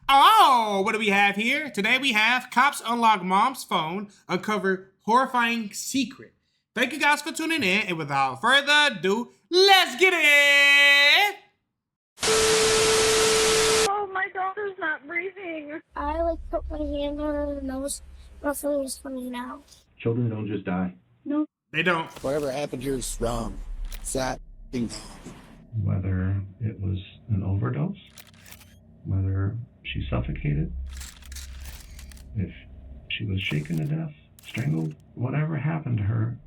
Oh, what do we have here? Today we have Cops Unlock Mom's Phone, Uncover Horrifying Secret. Thank you guys for tuning in, and without further ado, let's get it! Oh, my daughter's not breathing. I put my hand on her nose. Nothing is funny now. Children don't just die. No. They don't. Whatever happened here is wrong. It's that thing. Whether it was an overdose, whether she suffocated, if she was shaken to death, strangled, whatever happened to her,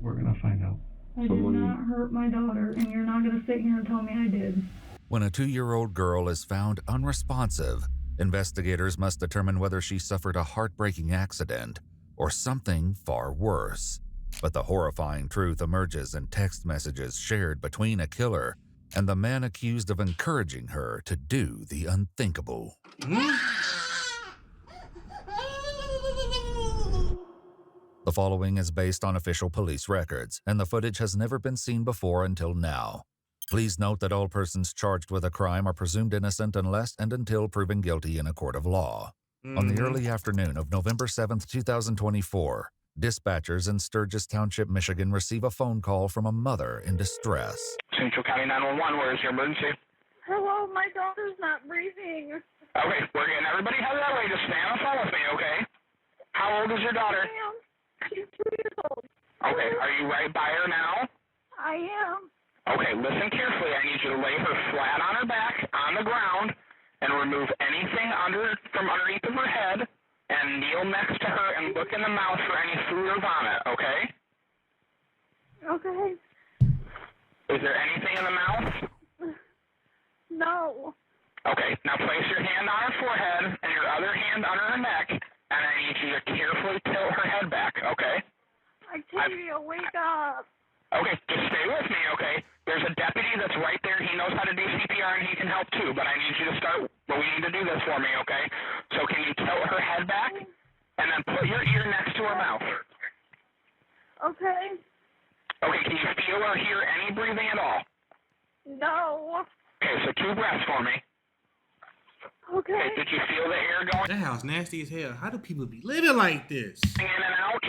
we're going to find out. I did not hurt my daughter, and you're not going to sit here and tell me I did. When a 2-year-old girl is found unresponsive, investigators must determine whether she suffered a heartbreaking accident or something far worse. But the horrifying truth emerges in text messages shared between a killer and the man accused of encouraging her to do the unthinkable. The following is based on official police records, and the footage has never been seen before until now. Please note that all persons charged with a crime are presumed innocent unless and until proven guilty in a court of law. On the early afternoon of November 7th, 2024, dispatchers in Sturgis Township, Michigan receive a phone call from a mother in distress. Central County 911, where is your emergency? Hello, my daughter's not breathing. Okay, we're getting everybody headed that way. Just stay on the phone with me, okay? How old is your daughter? Ma'am, she's 2 years old. Okay, are you right by her now? I am. Okay, listen carefully. I need you to lay her flat on her back, on the ground, and remove anything from underneath of her head, and kneel next to her and look in the mouth for any food or vomit, okay? Okay. Is there anything in the mouth? No. Okay, now place your hand on her forehead and your other hand under her neck, and I need you to carefully tilt her head back, okay? Octavia, wake up. Okay, just stay with me, okay? There's a deputy that's right there. He knows how to do CPR, and he can help too, but I need you to start, we need to do this for me, okay? So can you tilt her head back, and then put your ear next to her mouth? Okay. Okay, can you feel or hear any breathing at all? No. Okay, so 2 breaths for me. Okay. Did you feel the air going That house nasty as hell. How do people be living like this? in and out?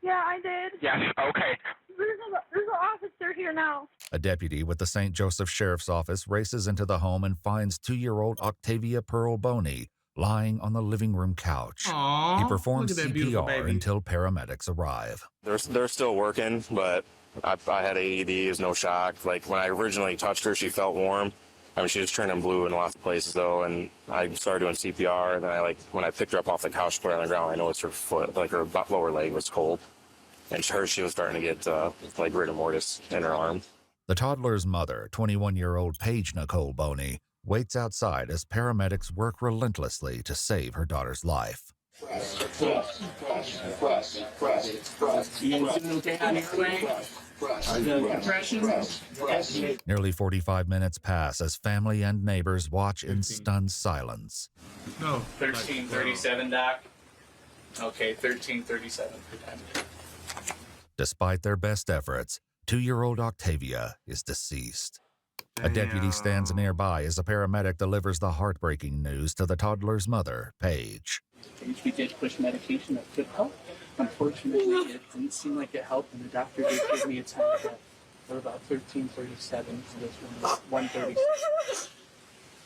Yeah, I did. Yes, okay. There's an officer here now. A deputy with the St. Joseph Sheriff's Office races into the home and finds 2-year-old Octavia Pearl Boney lying on the living room couch. Aww, He performs look at that beautiful CPR baby. until paramedics arrive. They're still working, but I had AEDs, no shock. Like when I originally touched her, she felt warm. I mean, she was turning blue in lots of places though, and I started doing CPR. And then when I picked her up off the couch, put her on the ground, I noticed her foot, like her lower leg was cold. And she was starting to get like rigor mortis in her arm. The toddler's mother, 21-year-old Paige Nicole Boney, waits outside as paramedics work relentlessly to save her daughter's life. Nearly 45 minutes pass as family and neighbors watch in stunned silence. No. 1337, Doc. Okay, 1337. Despite their best efforts, 2-year-old Octavia is deceased. A deputy stands nearby as a paramedic delivers the heartbreaking news to the toddler's mother, Paige. We did push medication that could help. Unfortunately, it didn't seem like it helped, and the doctor did give me a time of death for about 1337. So this one was 136.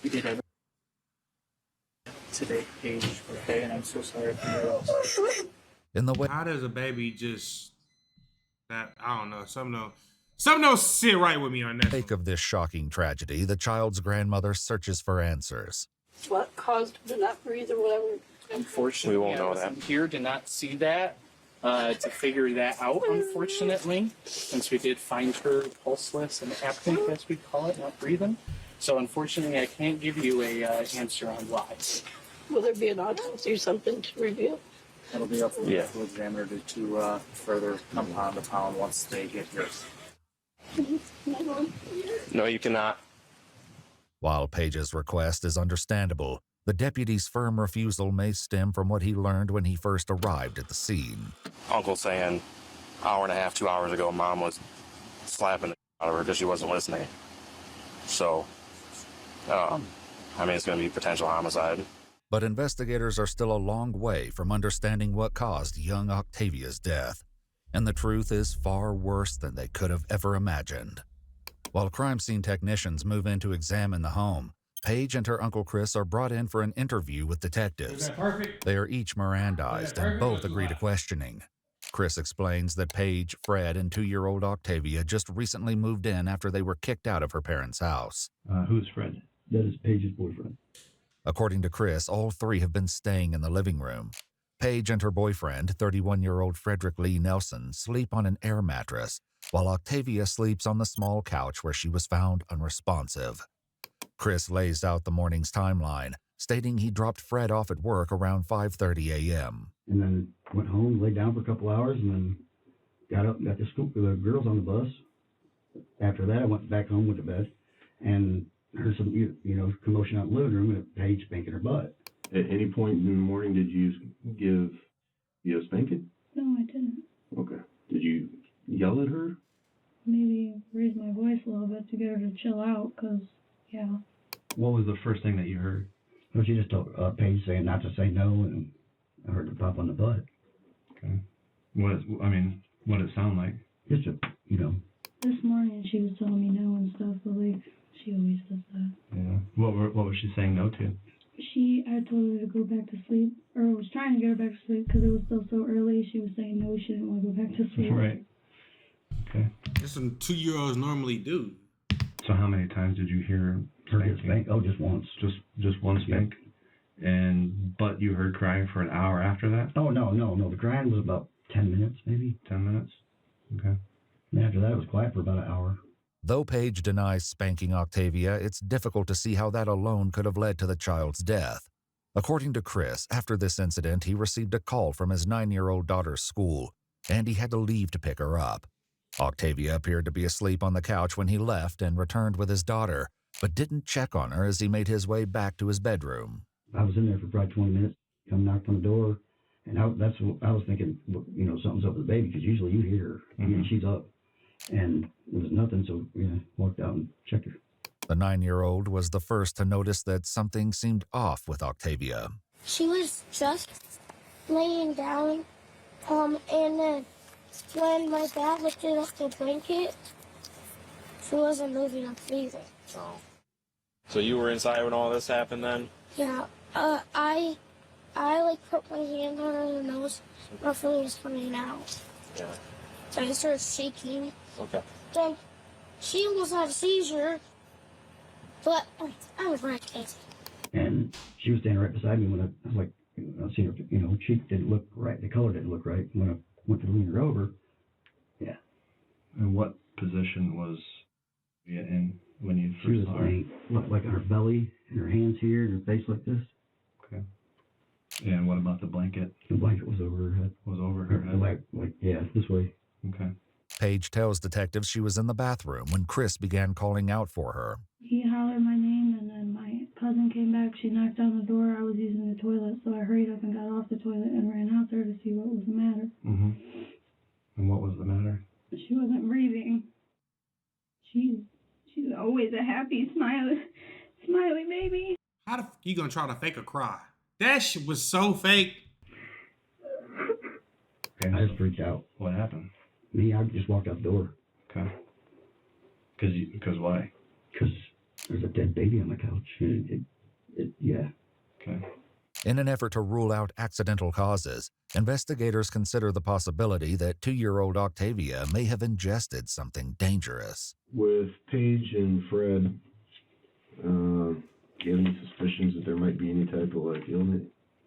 We did everything today, Paige, okay, and I'm so sorry for your loss. In the way How does a baby just... That, I don't know. Something don't sit right with me on that. wake of this shocking tragedy, the child's grandmother searches for answers. What caused her to not breathe or whatever? Unfortunately, We won't know I wasn't here to not see that, to figure that out, unfortunately, since we did find her pulseless and apneic, as we call it, not breathing. So unfortunately, I can't give you a answer on why. Will there be an autopsy or something to reveal? It'll be up to the medical examiner to further compound upon once they get here. No, you cannot. While Paige's request is understandable, the deputy's firm refusal may stem from what he learned when he first arrived at the scene. Uncle saying hour and a half, 2 hours ago, Mom was slapping the out of her because she wasn't listening. So I mean, it's going to be potential homicide. But investigators are still a long way from understanding what caused young Octavia's death, and the truth is far worse than they could have ever imagined. While crime scene technicians move in to examine the home, Paige and her Uncle Chris are brought in for an interview with detectives. They are each Mirandized and both agree to questioning. Chris explains that Paige, Fred, and 2-year-old Octavia just recently moved in after they were kicked out of her parents' house. Who's Fred? That is Paige's boyfriend. According to Chris, all three have been staying in the living room. Paige and her boyfriend, 31-year-old Frederick Lee Nelson, sleep on an air mattress, while Octavia sleeps on the small couch where she was found unresponsive. Chris lays out the morning's timeline, stating he dropped Fred off at work around 5:30 a.m. And then went home, laid down for a couple hours, and then got up and got to school with the girls on the bus. After that, I went back home, went to bed, and heard some, commotion out in the living room and Paige spanking her butt. At any point in the morning, did you give a spanking? No, I didn't. Okay. Did you yell at her? Maybe raise my voice a little bit to get her to chill out, because, yeah. What was the first thing that you heard? Well, she just told Paige saying not to say no, and I heard her pop on the butt. Okay. What did it sound like? Just This morning she was telling me no and stuff, but, she always does that. Yeah. What was she saying no to? I told her to go back to sleep, or was trying to get her back to sleep because it was still so early. She was saying no, she didn't want to go back to sleep. Right. Okay. That's what 2-year-olds normally do. So how many times did you hear her get spanked? Oh, just once. Just one spank? Yeah. But you heard crying for an hour after that? Oh, no. The crying was about 10 minutes, maybe. 10 minutes? Okay. And after that, it was quiet for about an hour. Though Paige denies spanking Octavia, it's difficult to see how that alone could have led to the child's death. According to Chris, after this incident, he received a call from his 9-year-old daughter's school, and he had to leave to pick her up. Octavia appeared to be asleep on the couch when he left and returned with his daughter, but didn't check on her as he made his way back to his bedroom. I was in there for probably 20 minutes, knocked on the door, and I was thinking, something's up with the baby, because usually you hear her, and she's up. And there was nothing, so walked out and checked her. The 9-year-old was the first to notice that something seemed off with Octavia. She was just laying down, and then when my dad lifted up the blanket, she wasn't moving or breathing. So you were inside when all this happened then? Yeah, I put my hand on her nose, nothing was coming out. Yeah. So I started shaking. Okay. Then she almost had a seizure, but I was right there. And she was standing right beside me when I was like, I seen her, cheek didn't look right, the color didn't look right. When I went to lean her over, yeah. And what position was you in when you first saw her? She was like on her belly, and her hands here, and her face like this. Okay. And what about the blanket? The blanket was over her head. Was over her head? This way. Okay. Paige tells detectives she was in the bathroom when Chris began calling out for her. He hollered my name, and then my cousin came back. She knocked on the door. I was using the toilet, so I hurried up and got off the toilet and ran out there to see what was the matter. Mm-hmm. And what was the matter? She wasn't breathing. She's always a happy, smiley baby. How the you gonna try to fake a cry? That shit was so fake. Okay, I just freaked out. What happened? Me, I just walked out the door. Okay. Because why? Because there's a dead baby on the couch. Yeah. Okay. In an effort to rule out accidental causes, investigators consider the possibility that 2-year-old Octavia may have ingested something dangerous. With Paige and Fred, do you have any suspicions that there might be any type of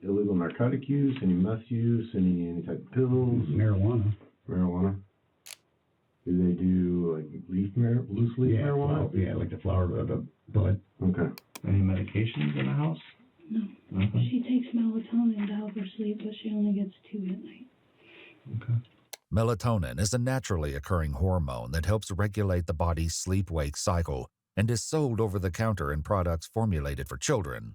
illegal narcotic use, any meth use, any type of pills? Marijuana. Do they do loose leaf marijuana? Yeah, like the flower of the bud. Okay. Any medications in the house? No. Nothing? She takes melatonin to help her sleep, but she only gets 2 at night. Okay. Melatonin is a naturally occurring hormone that helps regulate the body's sleep-wake cycle and is sold over the counter in products formulated for children.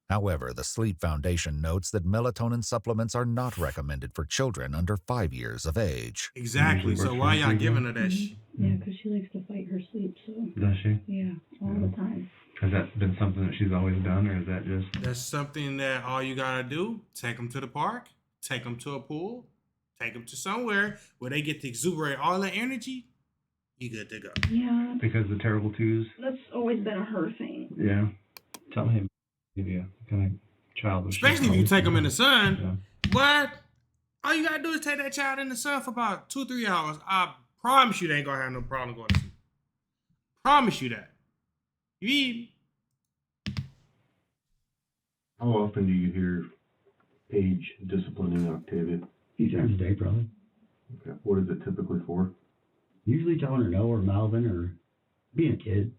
However, the Sleep Foundation notes that melatonin supplements are not recommended for children under 5 years of age. Exactly. So why y'all giving her that shit? Yeah, because she likes to fight her sleep, so. Does she? Yeah, all the time. Has that been something that she's always done, or is that just... That's something that all you gotta do, take them to the park, take them to a pool, take them to somewhere where they get to exuberate all the energy, you good to go. Yeah. Because the terrible twos? That's always been a her thing. Yeah. Tell me, maybe a kind of child. Especially if you take them in the sun. Yeah. What? All you gotta do is take that child in the sun for about 2-3 hours. I promise you they ain't gonna have no problem going to sleep. Promise you that. You eat. How often do you hear Paige disciplining Octavia? A few times a day, probably. Okay. What is it typically for? Usually telling her no, or mouthing, or being a kid.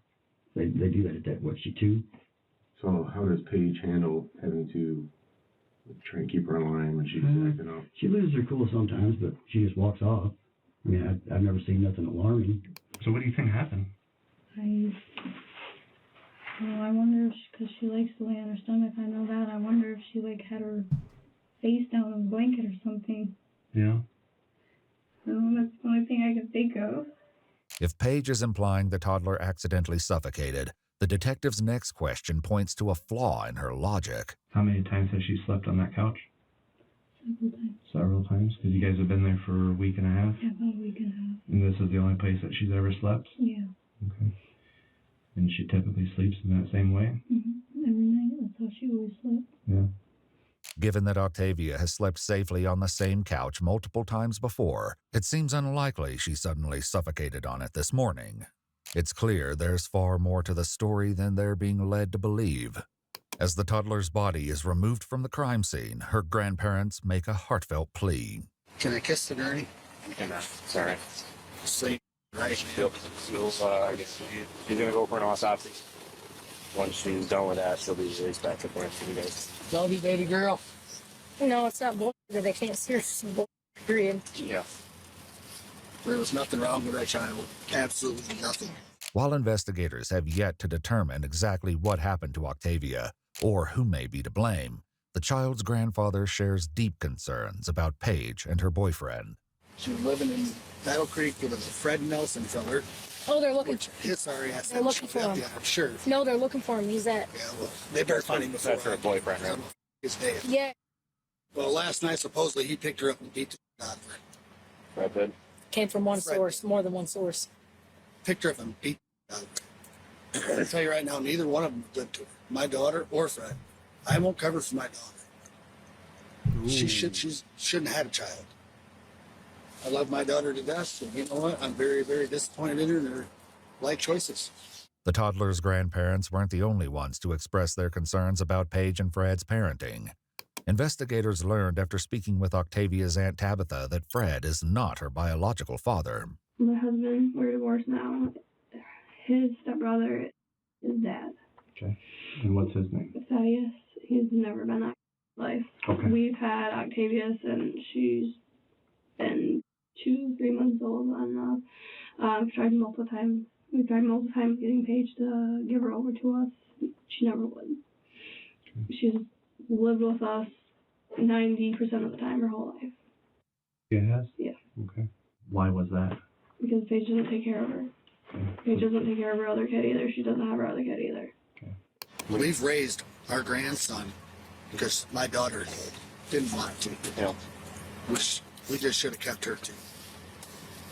They do that at that, what, she 2? So how does Paige handle having to try and keep her in line when she's acting up? She loses her cool sometimes, but she just walks off. I mean, I've never seen nothing alarming. So what do you think happened? I wonder if, because she likes to lay on her stomach, I know that. I wonder if she, like, had her face down on a blanket or something. Yeah. That's the only thing I can think of. If Paige is implying the toddler accidentally suffocated, the detective's next question points to a flaw in her logic. How many times has she slept on that couch? Several times. Several times? Because you guys have been there for a week and a half? Yeah, about a week and a half. And this is the only place that she's ever slept? Yeah. Okay. And she typically sleeps in that same way? Mm-hmm. Every night. That's how she always slept. Yeah. Given that Octavia has slept safely on the same couch multiple times before, it seems unlikely she suddenly suffocated on it this morning. It's clear there's far more to the story than they're being led to believe. As the toddler's body is removed from the crime scene, her grandparents make a heartfelt plea. Can I kiss the gurney? Sorry. Sleep, right? I guess she's gonna go for an autopsy. Once she's done with that, she'll be released back to point for you guys. Love you, baby girl. No, it's not bullshit that they can't see her. Period. Yeah. There was nothing wrong with that child. Absolutely nothing. While investigators have yet to determine exactly what happened to Octavia, or who may be to blame, the child's grandfather shares deep concerns about Paige and her boyfriend. She was living in Battle Creek with a Fred Nelson feller. Oh, they're looking. Which hits our ass. They're looking for him. Yeah, I'm sure. No, they're looking for him. He's at. Yeah, well, they better find him before. That's her boyfriend, right? His dead. Yeah. Well, last night supposedly he picked her up and beat the doctor. Right, bud? Came from one source, more than one source. Picked her up and beat the doctor. I tell you right now, neither one of them did to her. My daughter or Fred. I won't cover for my daughter. Ooh. She shouldn't have had a child. I love my daughter to death, and you know what? I'm very, very disappointed in her and her life choices. The toddler's grandparents weren't the only ones to express their concerns about Paige and Fred's parenting. Investigators learned after speaking with Octavia's Aunt Tabitha that Fred is not her biological father. My husband, we're divorced now. His stepbrother is dad. Okay. And what's his name? Thaddeus. He's never been that in life. Okay. We've had Octavia since she's been 2-3 months old on and off. We've tried multiple times getting Paige to give her over to us. She never would. Okay. She's lived with us 90% of the time her whole life. It has? Yeah. Okay. Why was that? Because Paige doesn't take care of her. Okay. Paige doesn't take care of her other kid either. She doesn't have her other kid either. Okay. We've raised our grandson because my daughter didn't want to. Yeah. Which we just should have kept her to.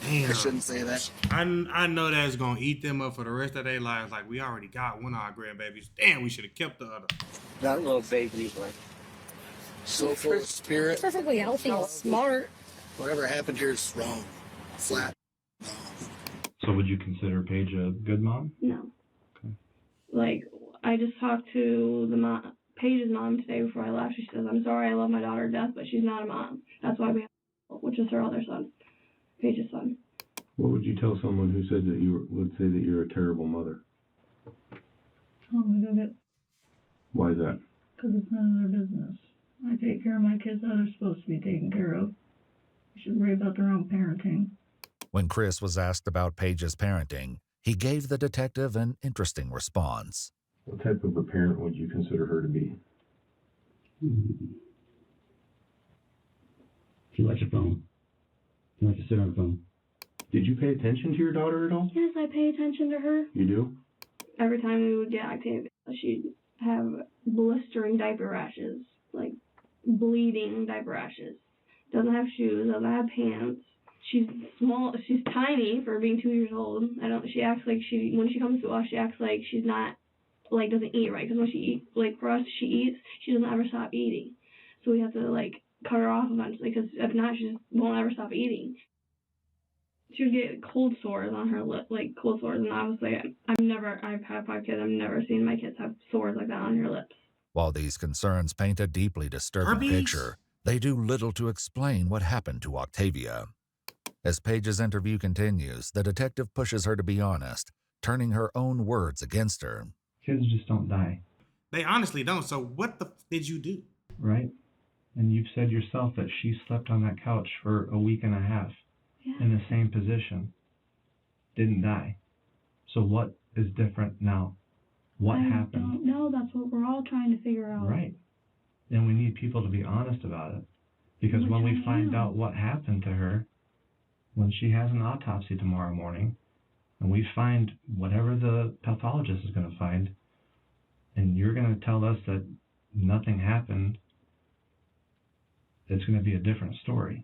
Damn. I shouldn't say that. I know that's gonna eat them up for the rest of their lives. Like, we already got one of our grandbabies. Damn, we should have kept the other. That little baby, like, so full of spirit. Perfectly healthy and smart. Whatever happened here is wrong. Flat. So would you consider Paige a good mom? No. Okay. Like, I just talked to Paige's mom today before I left. She says, I'm sorry, I love my daughter to death, but she's not a mom. That's why we have, which is her other son, Paige's son. What would you tell someone who said that would say that you're a terrible mother? Oh my goodness. Why is that? Because it's none of their business. I take care of my kids how they're supposed to be taken care of. They should worry about their own parenting. When Chris was asked about Paige's parenting, he gave the detective an interesting response. What type of a parent would you consider her to be? She likes her phone. She likes to sit on her phone. Did you pay attention to your daughter at all? Yes, I pay attention to her. You do? every time we would get Octavia, she'd have blistering diaper rashes, like bleeding diaper rashes. Doesn't have shoes, doesn't have pants. She's small, she's tiny for being 2 years old. She acts like when she comes to us, she acts like she's not, like, doesn't eat right. Because when she eats, like, for us, she eats, she doesn't ever stop eating. So we have to, like, cut her off eventually, because if not, she just won't ever stop eating. She would get cold sores on her lip, like cold sores, and obviously I've had 5 kids, I've never seen my kids have sores like that on their lips. While these concerns paint a deeply disturbing picture, they do little to explain what happened to Octavia. As Paige's interview continues, the detective pushes her to be honest, turning her own words against her. Kids just don't die. They honestly don't. So what the did you do? Right? And you've said yourself that she slept on that couch for a week and a half in the same position. Didn't die. So what is different now? What happened? No, that's what we're all trying to figure out. Right. And we need people to be honest about it. Because when we find out what happened to her, when she has an autopsy tomorrow morning, and we find whatever the pathologist is going to find, and you're going to tell us that nothing happened, it's going to be a different story.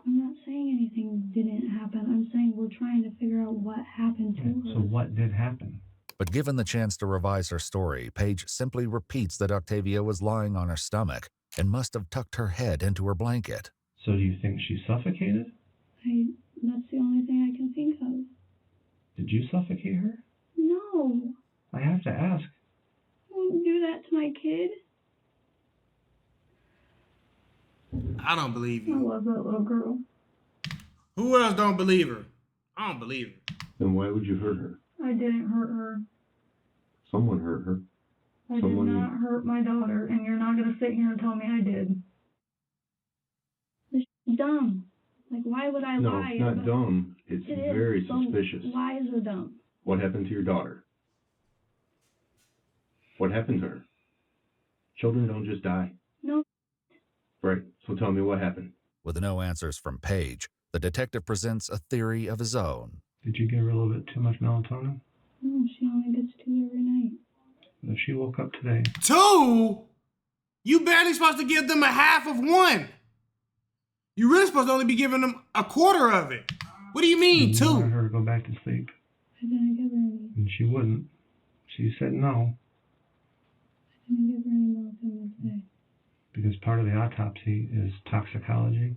I'm not saying anything didn't happen. I'm saying we're trying to figure out what happened to her. So what did happen? But given the chance to revise her story, Paige simply repeats that Octavia was lying on her stomach and must have tucked her head into her blanket. So do you think she suffocated? That's the only thing I can think of. Did you suffocate her? No. I have to ask. I wouldn't do that to my kid. I don't believe I you. love that little girl. Who else don't believe her? I don't believe her. Then why would you hurt her? I didn't hurt her. Someone hurt her. I did not hurt my daughter, and you're not going to sit here and tell me I did. It's dumb. Like, why would I No, lie? it's not dumb. It's very suspicious. Why is it dumb? What happened to your daughter? What happened to her? Children don't just die. No. Right. So tell me what happened. With no answers from Paige, the detective presents a theory of his own. Did you give her a little bit too much melatonin? No, she only gets 2 every night. If she woke up today... 2? You barely supposed to give them a half of 1. You really supposed to only be giving them a quarter of it. What do you mean, 2? You wanted her to go back to sleep. I didn't give her any. And she wouldn't. She said no. I didn't give her any melatonin today. Because part of the autopsy is toxicology.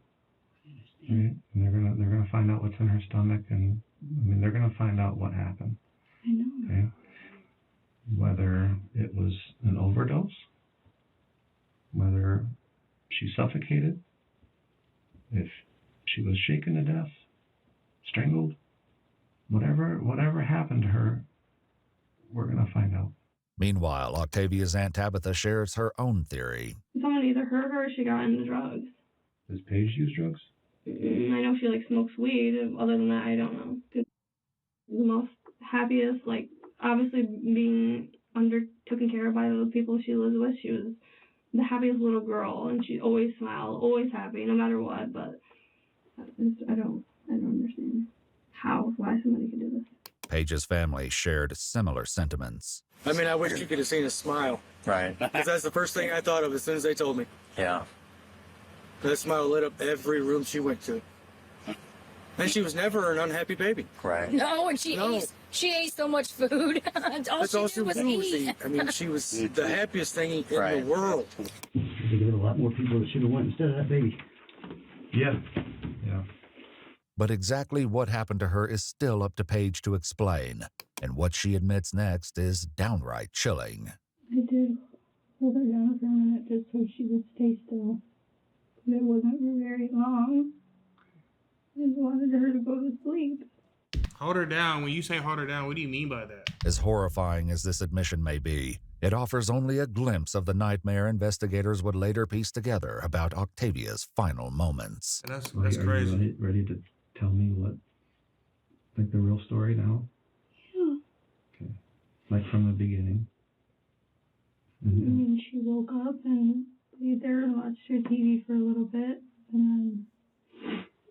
Right? And they're gonna find out what's in her stomach, and they're gonna find out what happened. I know. Okay? Whether it was an overdose, whether she suffocated, if she was shaken to death, strangled, whatever happened to her, we're gonna find out. Meanwhile, Octavia's Aunt Tabitha shares her own theory. Someone either hurt her or she got into drugs. Does Paige use drugs? I know she smokes weed. Other than that, I don't know. The most happiest, obviously being taken care of by the people she lives with, she was the happiest little girl, and she always smiled, always happy, no matter what. But I don't understand why somebody could do this. Paige's family shared similar sentiments. I mean, I wish you could have seen us smile. Right. Because that's the first thing I thought of as soon as they told me. Yeah. That smile lit up every room she went to. And she was never an unhappy baby. Right. No, and she ate so much food. That's all she was eat. I mean, she was the happiest thing in the world. They give it a lot more people that should have went instead of that baby. Yeah. But exactly what happened to her is still up to Paige to explain, and what she admits next is downright chilling. I did hold her down for a minute just so she would stay still. But it wasn't for very long. I just wanted her to go to sleep. Hold her down. When you say hold her down, what do you mean by that? As horrifying as this admission may be, it offers only a glimpse of the nightmare investigators would later piece together about Octavia's final moments. That's Are crazy. you ready to tell me the real story now? Yeah. Okay. Like from the beginning. I mean, she woke up and laid there and watched her TV for a little bit, and then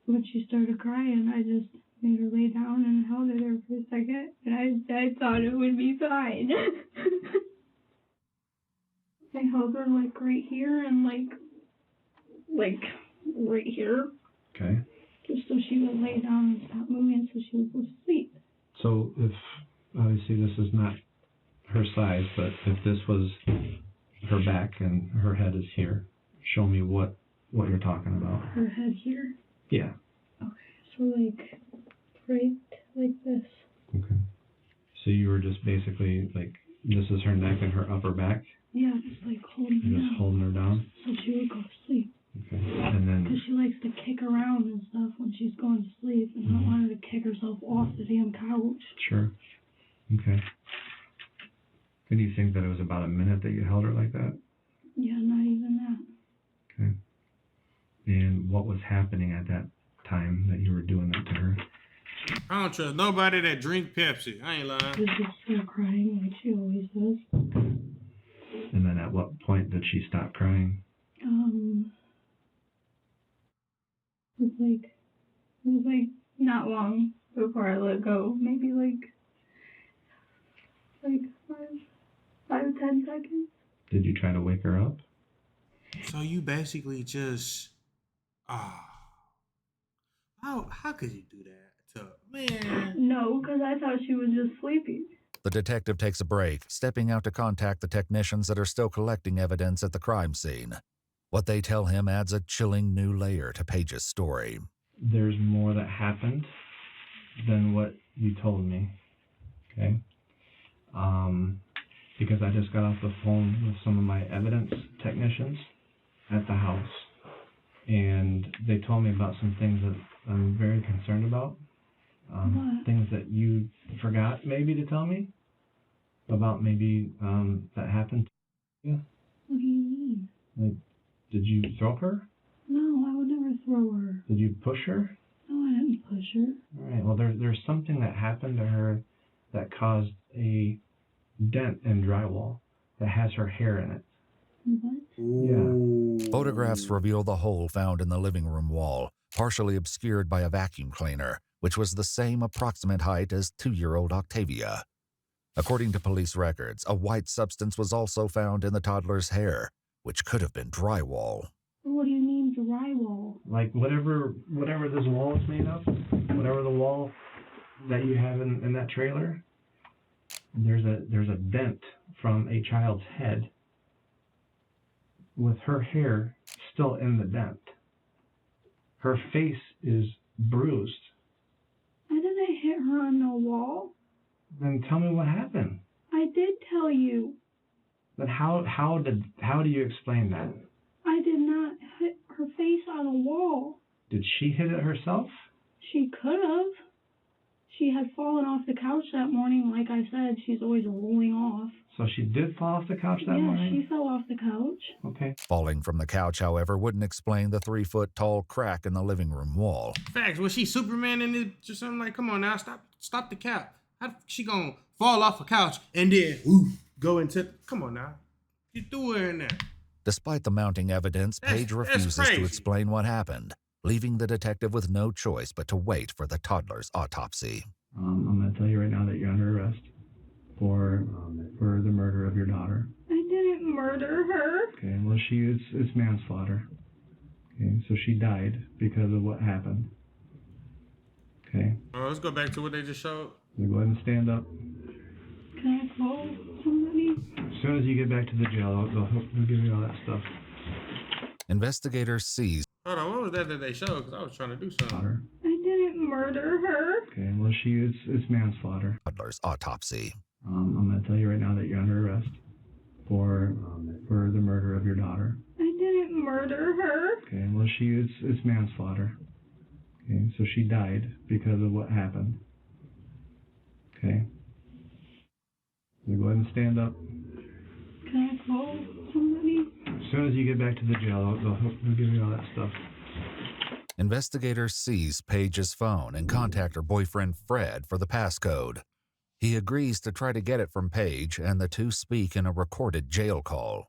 when she started crying, I just made her lay down and held her there for a second, and I thought it would be fine. I held her like right here and like right here. Okay. Just so she would lay down and stop moving so she would go to sleep. So if, obviously this is not her size, but if this was her back and her head is here, show me what you're talking about. Her head here? Yeah. Okay, so like right like this. Okay. So you were just basically like, this is her neck and her upper back? Yeah, just like holding her You're just down. holding her down? So she would go to sleep. Okay. And then, Because she likes to kick around and stuff when she's going to sleep, and I don't want her to kick herself off the damn couch. sure. Okay. And do you think that it was about a minute that you held her like that? Yeah, not even that. Okay. And what was happening at that time that you were doing that to her? I don't trust nobody that drink Pepsi. I ain't lying. She just start crying like she always does. And then at what point did she stop crying? It was like not long before I let go. Maybe like 5-10 seconds. Did you try to wake her up? So you basically just, how could you do that to man? No, because I thought she was just sleeping. The detective takes a break, stepping out to contact the technicians that are still collecting evidence at the crime scene. What they tell him adds a chilling new layer to Paige's story. There's more that happened than what you told me. Okay? Because I just got off the phone with some of my evidence technicians at the house. And they told me about some things that I'm very concerned about. Things that you forgot maybe to tell me about maybe that happened to you. What do you mean? Like, did you throw her? No, I would never throw her. Did you push her? No, I didn't push her. All right. Well, there's something that happened to her that caused a dent in drywall that has her hair in it. What? Yeah. Photographs reveal the hole found in the living room wall, partially obscured by a vacuum cleaner, which was the same approximate height as 2-year-old Octavia. According to police records, a white substance was also found in the toddler's hair, which could have been drywall. What do you mean drywall? Like whatever this wall is made of, whatever the wall that you have in that trailer, there's a dent from a child's head with her hair still in the dent. Her face is bruised. I didn't hit her on the wall. Then tell me what happened. I did tell you. But how do you explain that? I did not hit her face on a wall. Did she hit it herself? She could have. She had fallen off the couch that morning. Like I said, she's always rolling off. So she did fall off the couch that morning? Yeah, she fell off the couch. Okay. Falling from the couch, however, wouldn't explain the 3-foot-tall crack in the living room wall. Facts. Was she Superman in it or something? Like, come on now, stop the cap. How she gonna fall off a couch and then go into? Come on now, you threw her in there. Despite the mounting evidence, Paige refuses to explain what happened, leaving the detective with no choice but to wait for the toddler's autopsy. I'm going to tell you right now that you're under arrest for the murder of your daughter. I didn't murder her. Okay, well, it's manslaughter. Okay, so she died because of what happened. Okay. Let's go back to what they just showed. You go ahead and stand up. Can I call somebody? As soon as you get back to the jail, they'll give you all that stuff. Investigators seized. Hold on, what was that they showed? Because I was trying to do something. I didn't murder her. Okay, well, it's manslaughter. Toddler's autopsy. I'm going to tell you right now that you're under arrest for the murder of your daughter. I didn't murder her. Okay, well, it's manslaughter. Okay, so she died because of what happened. Okay. You go ahead and stand up. Can I call somebody? As soon as you get back to the jail, they'll give you all that stuff. Investigators seize Paige's phone and contact her boyfriend Fred for the passcode. He agrees to try to get it from Paige, and the two speak in a recorded jail call.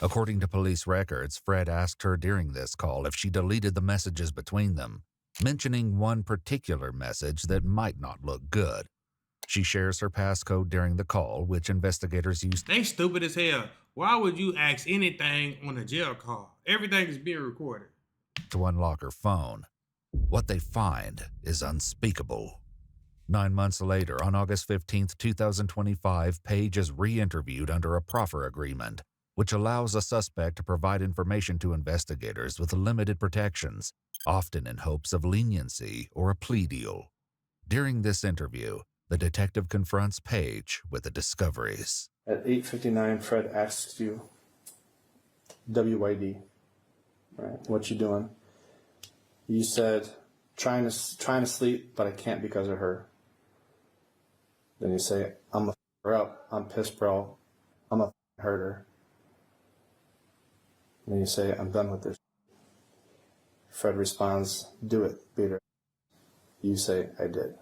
According to police records, Fred asked her during this call if she deleted the messages between them. mentioning one particular message that might not look good. She shares her passcode during the call, which investigators use. They stupid as hell. Why would you ask anything on a jail call? Everything is being recorded. To unlock her phone. What they find is unspeakable. 9 months later, on August 15, 2025, Paige is re-interviewed under a proffer agreement, which allows a suspect to provide information to investigators with limited protections, often in hopes of leniency or a plea deal. During this interview, the detective confronts Paige with the discoveries. At 8:59, Fred asks you, WYD, right? What you doing? You said, trying to sleep, but I can't because of her. Then you say, I'm gonna f her up. I'm pissed, bro. I'm gonna hurt her. And then you say, I'm done with this. Fred responds, do it, beat her. You say, I did.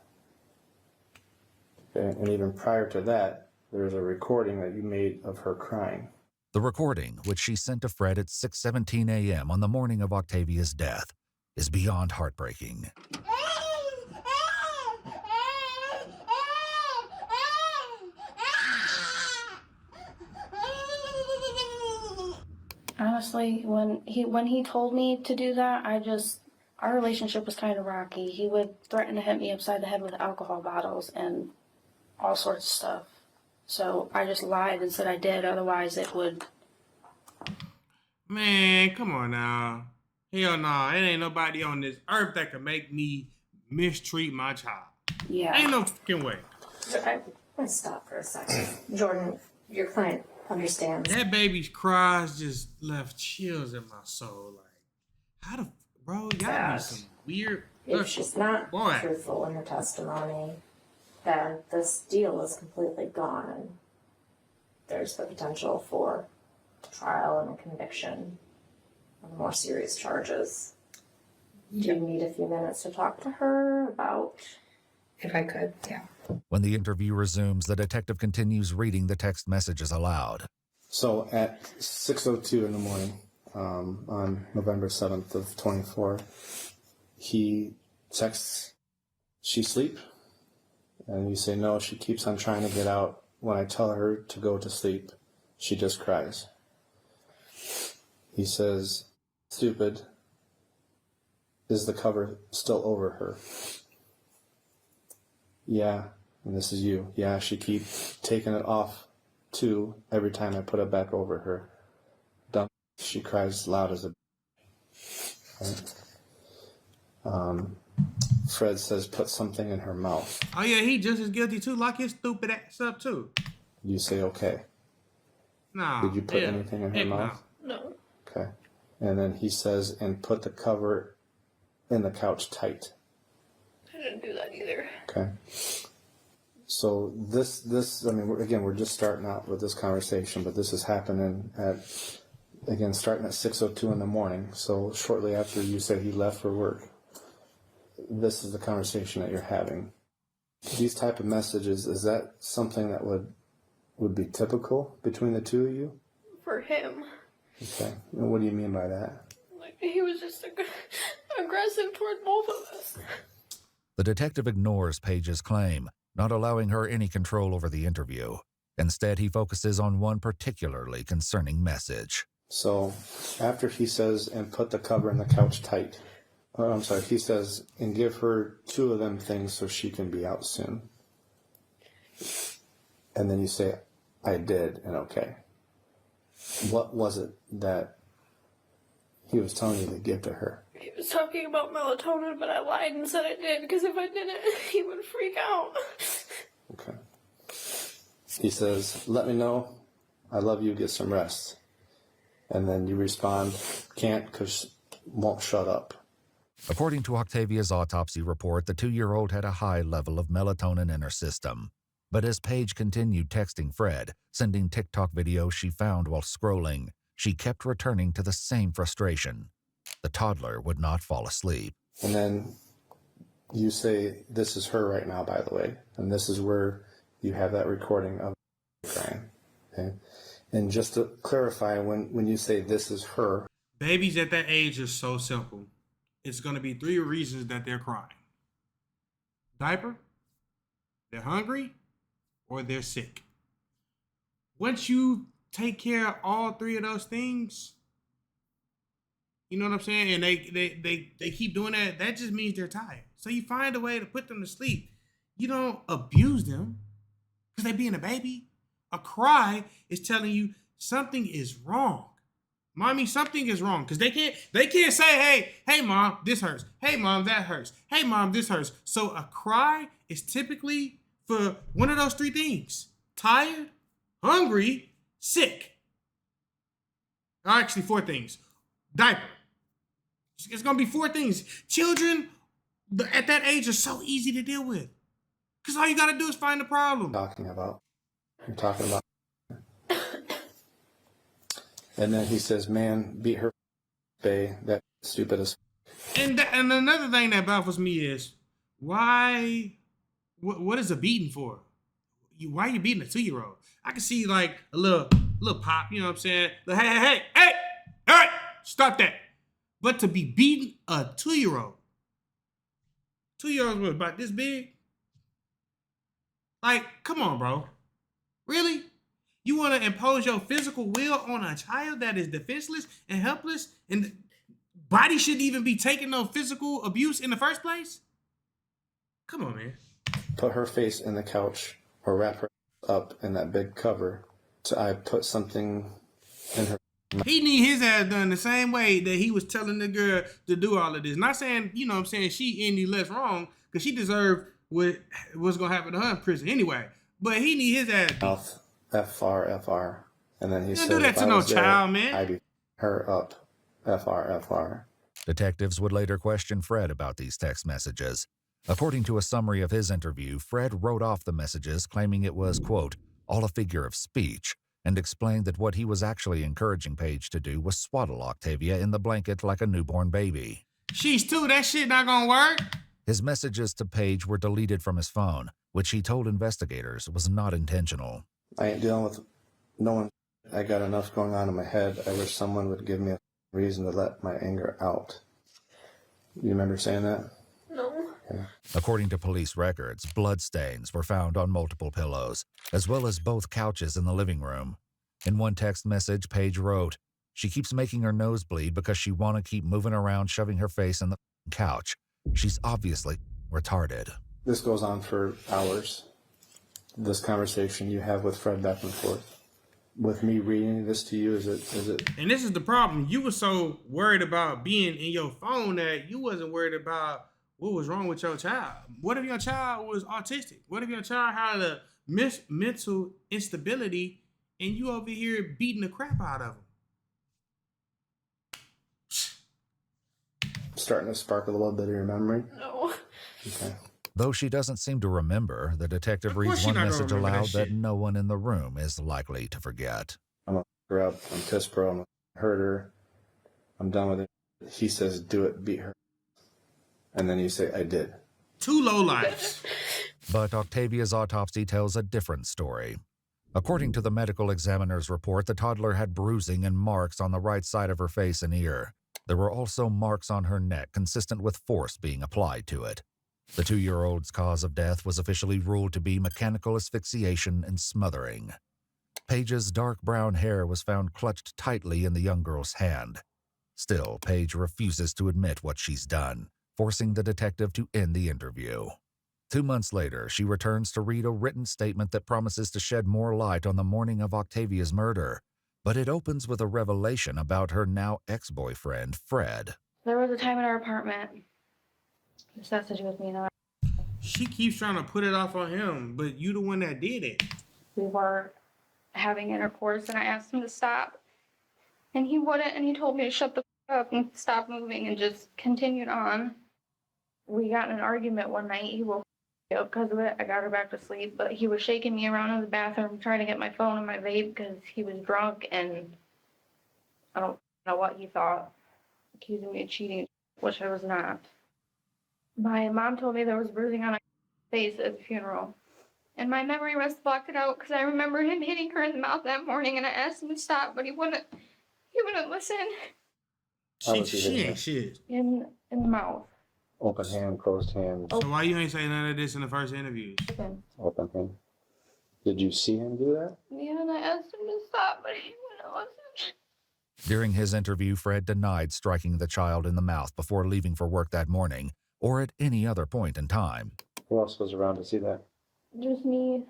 Okay? And even prior to that, there's a recording that you made of her crying. The recording, which she sent to Fred at 6:17 a.m. on the morning of Octavia's death, is beyond heartbreaking. Honestly, when he told me to do that, our relationship was kind of rocky. He would threaten to hit me upside the head with alcohol bottles and all sorts of stuff. So I just lied and said I did, otherwise it would... Man, come on now. Hell no, it ain't nobody on this earth that can make me mistreat my child. Yeah. Ain't no fucking way. I want to stop for a second. Jordan, your client understands. That baby's cries just left chills in my soul. Like, how the bro, y'all be some weird. If she's not truthful in her testimony, then this deal is completely gone, and there's the potential for trial and a conviction of more serious charges. Do you need a few minutes to talk to her about? If I could, yeah. When the interview resumes, the detective continues reading the text messages aloud. So at 6:02 in the morning, on November 7th of 24, he texts, she sleep? And you say, no, she keeps on trying to get out. When I tell her to go to sleep, she just cries. He says, stupid, is the cover still over her? Yeah, and this is you. Yeah, she keeps taking it off, too, every time I put it back over her. Dumb. She cries loud as a... Right? Fred says, put something in her mouth. Oh yeah, he just as guilty too. Lock his stupid ass up too. You say, okay. Nah. Did you put anything in her mouth? No. Okay. And then he says, and put the cover in the couch tight. I didn't do that either. Okay. So this, I mean, we're just starting out with this conversation, but this is happening starting at 6:02 in the morning. So shortly after you said he left for work, this is the conversation that you're having. These type of messages, is that something that would be typical between the two of you? For him. Okay. And what do you mean by that? Like, he was just aggressive toward both of us. The detective ignores Paige's claim, not allowing her any control over the interview. Instead, he focuses on one particularly concerning message. So, after he says, and put the cover in the couch tight, he says, and give her 2 of them things so she can be out soon. And then you say, I did, and okay. What was it that he was telling you to give to her? He was talking about melatonin, but I lied and said I did, because if I didn't, he would freak out. Okay. He says, let me know. I love you. Get some rest. And then you respond, can't because won't shut up. According to Octavia's autopsy report, the 2-year-old had a high level of melatonin in her system. But as Paige continued texting Fred, sending TikTok videos she found while scrolling, she kept returning to the same frustration. The toddler would not fall asleep. And then you say, this is her right now, by the way. And this is where you have that recording of crying. Okay? And just to clarify, when you say this is her... Babies at that age are so simple. it's going to be 3 reasons that they're crying. Diaper, they're hungry, or they're sick. Once you take care of all 3 of those things, you know what I'm saying? And they keep doing that. That just means they're tired. So you find a way to put them to sleep. You don't abuse them because they being a baby. A cry is telling you something is wrong. Mommy, something is wrong. Because they can't say, hey, mom, this hurts. Hey, mom, that hurts. Hey, mom, this hurts. So a cry is typically for one of those 3 things. Tired, hungry, sick. Or actually 4 things. Diaper. It's going to be 4 things. Children at that age are so easy to deal with. Because all you got to do is find the problem. You're talking about. And then he says, man, beat her, bae, that stupid as. And another thing that baffles me is, why, what is a beating for? Why are you beating a 2-year-old? I can see like a little pop, you know what I'm saying? Like, hey, all right, stop that. But to be beating a 2-year-old, 2-year-olds were about this big? Like, come on, bro. Really? You want to impose your physical will on a child that is defenseless and helpless and body shouldn't even be taking no physical abuse in the first place? Come on, man. Put her face in the couch or wrap her up in that big cover. So I put something in her. He need his ass done the same way that he was telling the girl to do all of this. Not saying, you know what I'm saying, she any less wrong, because she deserved what's going to happen to her in prison anyway. But he need his ass. Mouth, FR. And then he said, do that to no child, man. I'd be her up, FR. Detectives would later question Fred about these text messages. According to a summary of his interview, Fred wrote off the messages, claiming it was, quote, all a figure of speech, and explained that what he was actually encouraging Paige to do was swaddle Octavia in the blanket like a newborn baby. She's 2, that shit not gonna work. His messages to Paige were deleted from his phone, which he told investigators was not intentional. I ain't dealing with no one. I got enough going on in my head. I wish someone would give me a reason to let my anger out. You remember saying that? No. Yeah. According to police records, bloodstains were found on multiple pillows, as well as both couches in the living room. In one text message, Paige wrote, she keeps making her nose bleed because she want to keep moving around shoving her face in the couch. She's obviously retarded. This goes on for hours. This conversation you have with Fred back and forth. With me reading this to you, is it? And this is the problem. You were so worried about being in your phone that you wasn't worried about what was wrong with your child. What if your child was autistic? What if your child had a mental instability and you over here beating the crap out of them? Starting to spark a little bit of your memory? No. Okay. Though she doesn't seem to remember, the detective reads one message aloud that no one in the room is likely to forget. I'm going to her up. I'm piss pro. I'm going to hurt her. I'm done with it. He says, do it, beat her. And then you say, I did. 2 lowlifes. But Octavia's autopsy tells a different story. According to the medical examiner's report, the toddler had bruising and marks on the right side of her face and ear. There were also marks on her neck consistent with force being applied to it. The 2-year-old's cause of death was officially ruled to be mechanical asphyxiation and smothering. Paige's dark brown hair was found clutched tightly in the young girl's hand. Still, Paige refuses to admit what she's done, forcing the detective to end the interview. 2 months later, she returns to read a written statement that promises to shed more light on the morning of Octavia's murder, but it opens with a revelation about her now ex-boyfriend, Fred. There was a time in our apartment. This has to do with me now. She keeps trying to put it off on him, but you the one that did it. We were having intercourse and I asked him to stop. And he wouldn't, and he told me to shut the f up and stop moving and just continued on. We got in an argument one night. He woke me up because of it. I got her back to sleep, but he was shaking me around in the bathroom trying to get my phone and my vape because he was drunk and I don't know what he thought, accusing me of cheating, which I was not. My mom told me there was bruising on my face at the funeral. And my memory rest blocked it out because I remember him hitting her in the mouth that morning and I asked him to stop, but he wouldn't listen. She ain't shit. In the mouth. Open hand, closed hand. So why you ain't say none of this in the first interviews? Open hand. Did you see him do that? Yeah, and I asked him to stop, but he wouldn't listen. During his interview, Fred denied striking the child in the mouth before leaving for work that morning or at any other point in time. Who else was around to see that? Just me.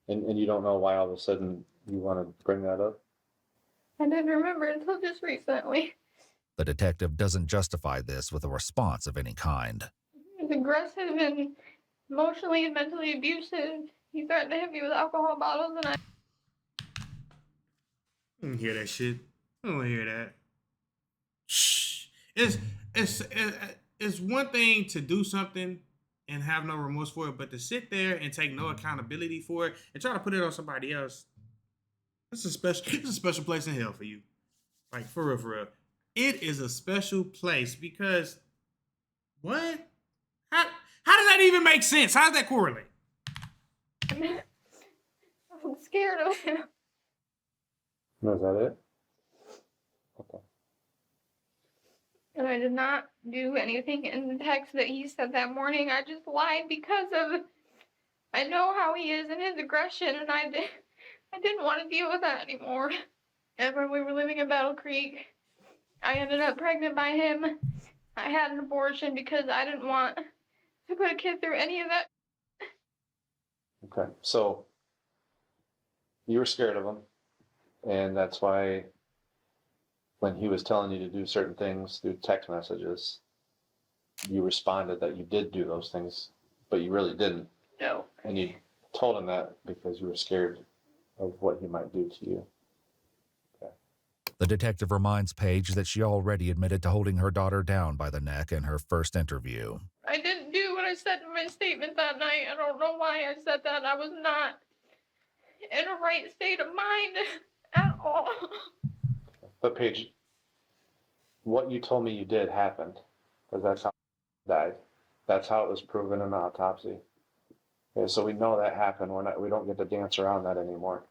And you don't know why all of a sudden you want to bring that up? I didn't remember until just recently. The detective doesn't justify this with a response of any kind. He's aggressive and emotionally and mentally abusive. He threatened to hit me with alcohol bottles, and I don't hear that shit. I don't hear that. Shh. It's one thing to do something and have no remorse for it, but to sit there and take no accountability for it and try to put it on somebody else, it's a special place in hell for you. Like, for real, for real. It is a special place because what? How does that even make sense? How does that correlate? I'm scared of him. No, is that it? Okay. And I did not do anything in the text that he said that morning. I just lied because of, I know how he is and his aggression, and I didn't want to deal with that anymore. And when we were living in Battle Creek, I ended up pregnant by him. I had an abortion because I didn't want to put a kid through any of that. Okay. So you were scared of him, and that's why when he was telling you to do certain things through text messages, you responded that you did do those things, but you really didn't. No. And you told him that because you were scared of what he might do to you. Okay. The detective reminds Paige that she already admitted to holding her daughter down by the neck in her first interview. I didn't do what I said in my statement that night. I don't know why I said that. I was not in a right state of mind at all. But Paige, what you told me you did happened, because that's how he died. That's how it was proven in the autopsy. Okay, so we know that happened. We don't get to dance around that anymore.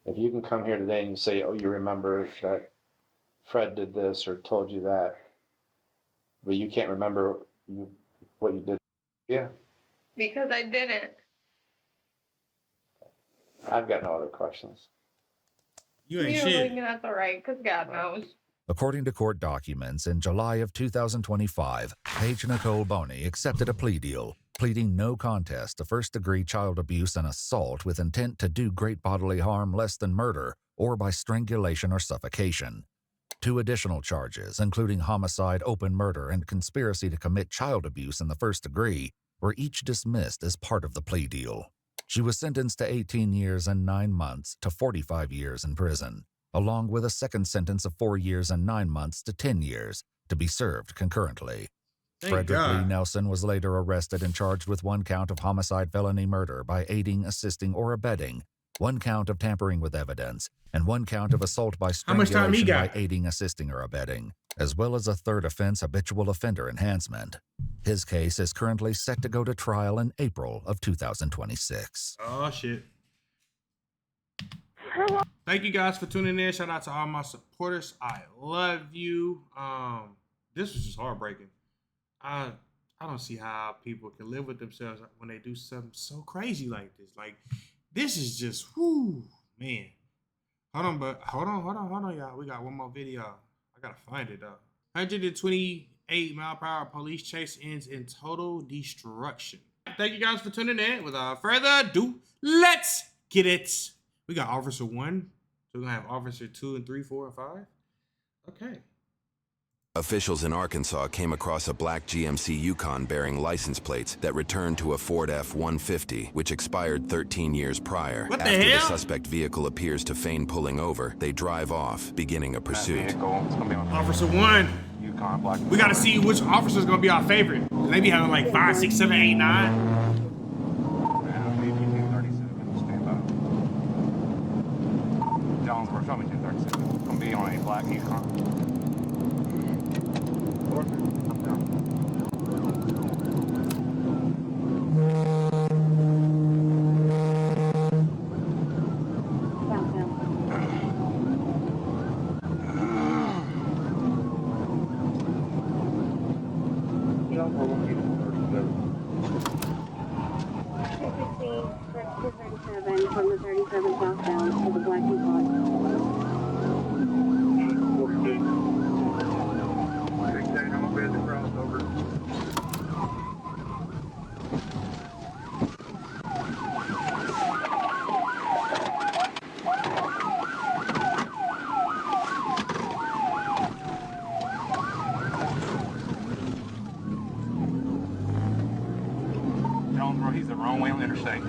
If you can come here today and you say, oh, you remember that Fred did this or told you that, but you can't remember what you did. Yeah. Because I didn't. I've got no other questions. You ain't You're shit. thinking that's all right, because God knows. According to court documents, in July of 2025, Paige Nicole Boney accepted a plea deal, pleading no contest to first-degree child abuse and assault with intent to do great bodily harm less than murder or by strangulation or suffocation. 2 additional charges, including homicide, open murder, and conspiracy to commit child abuse in the first degree, were each dismissed as part of the plea deal. She was sentenced to 18 years and 9 months to 45 years in prison, along with a second sentence of 4 years and 9 months to 10 years to be served concurrently. Thank Frederick God. Lee Nelson was later arrested and charged with 1 count of homicide felony murder by aiding, assisting, or abetting, 1 count of tampering with evidence, and 1 count of assault by How much time he strangulation by got? aiding, assisting, or abetting, as well as a 3rd offense habitual offender enhancement. His case is currently set to go to trial in April of 2026. Oh, shit. Thank you guys for tuning in. Shout out to all my supporters. I love you. This was just heartbreaking. I don't see how people can live with themselves when they do something so crazy like this. Like, this is just, whoo, man. Hold on, y'all. We got one more video. I gotta find it, though. 128 mile per hour police chase ends in total destruction. Thank you guys for tuning in. Without further ado, let's get it. We got Officer 1. So we're gonna have Officer 2 and 3, 4, and 5. Okay. Officials in Arkansas came across a black GMC Yukon bearing license plates that returned to a Ford F-150, which expired 13 years prior. What the After hell? the suspect vehicle appears to feign pulling over, they drive off, beginning a pursuit. Officer 1. We gotta see which officer is gonna be our favorite. They be having like 5, 6, 7, 8, 9. Jonesboro, show me 237. It's gonna be on a black Yukon. John 237 from the 37 southbound to the Black Yukon. 42. 16, I'm gonna be at the crossover. Jonesboro, he's the wrong way on the interstate.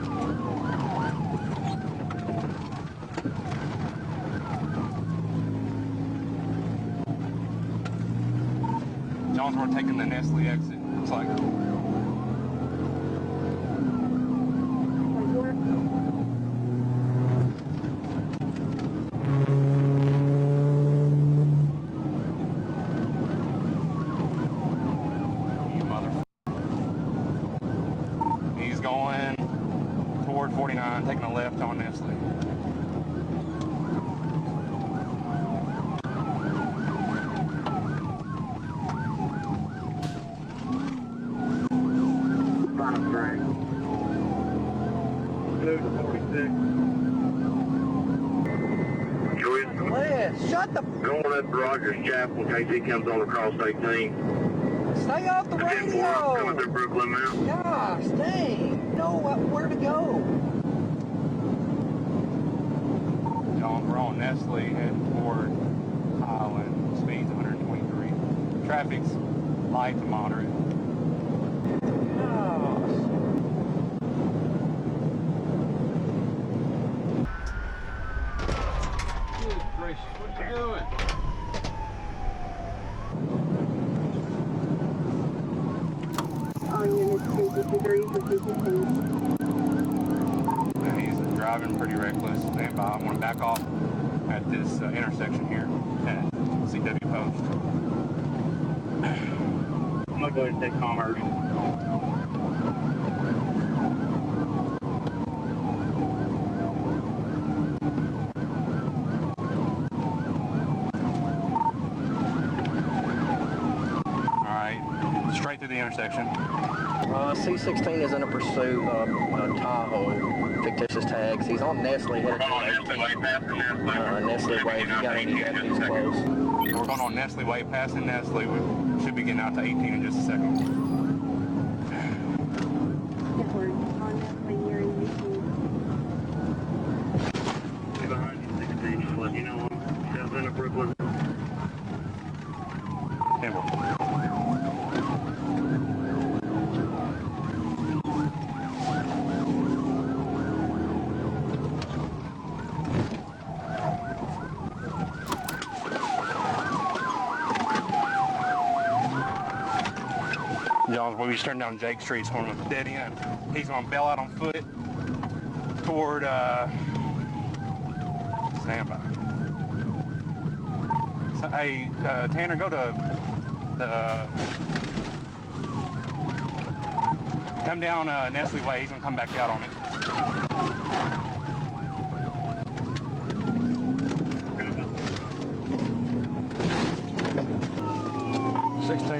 Jonesboro taking the Nestle exit, looks like. You motherfucker. He's going toward 49, taking a left on Nestle. Final straight. 2 to 46. Liz, shut the... Going up Rogers Chapel in case he comes on across 18. Stay off the radio! Coming through Brooklyn now. Yeah, stay! Know where to go. Jonesboro on Nestle heading toward Highland. Speed's 123. Traffic's light to moderate. Good gracious, what you doing? All units 253 for 215. He's driving pretty reckless. Stand by. I'm going to back off at this intersection here at CW Post. I'm going to go ahead and take Commerce. Alright, straight through the intersection. C16 is in a pursuit of Tahoe, fictitious tags. He's on Nestle headed to Nestle Way. If you got any deputies close. We're going on Nestle Way, passing Nestle. We should be getting out to 18 in just a second. Yes, we're on Nestle nearing 18. Behind you, 16, just let you know. South end of Brooklyn. Temple. Jones, when we turn down Jake Street, it's going to dead end. He's going to bail out on foot toward, standby. So, hey, Tanner, go to the, come down Nestle Way. He's going to come back out on it.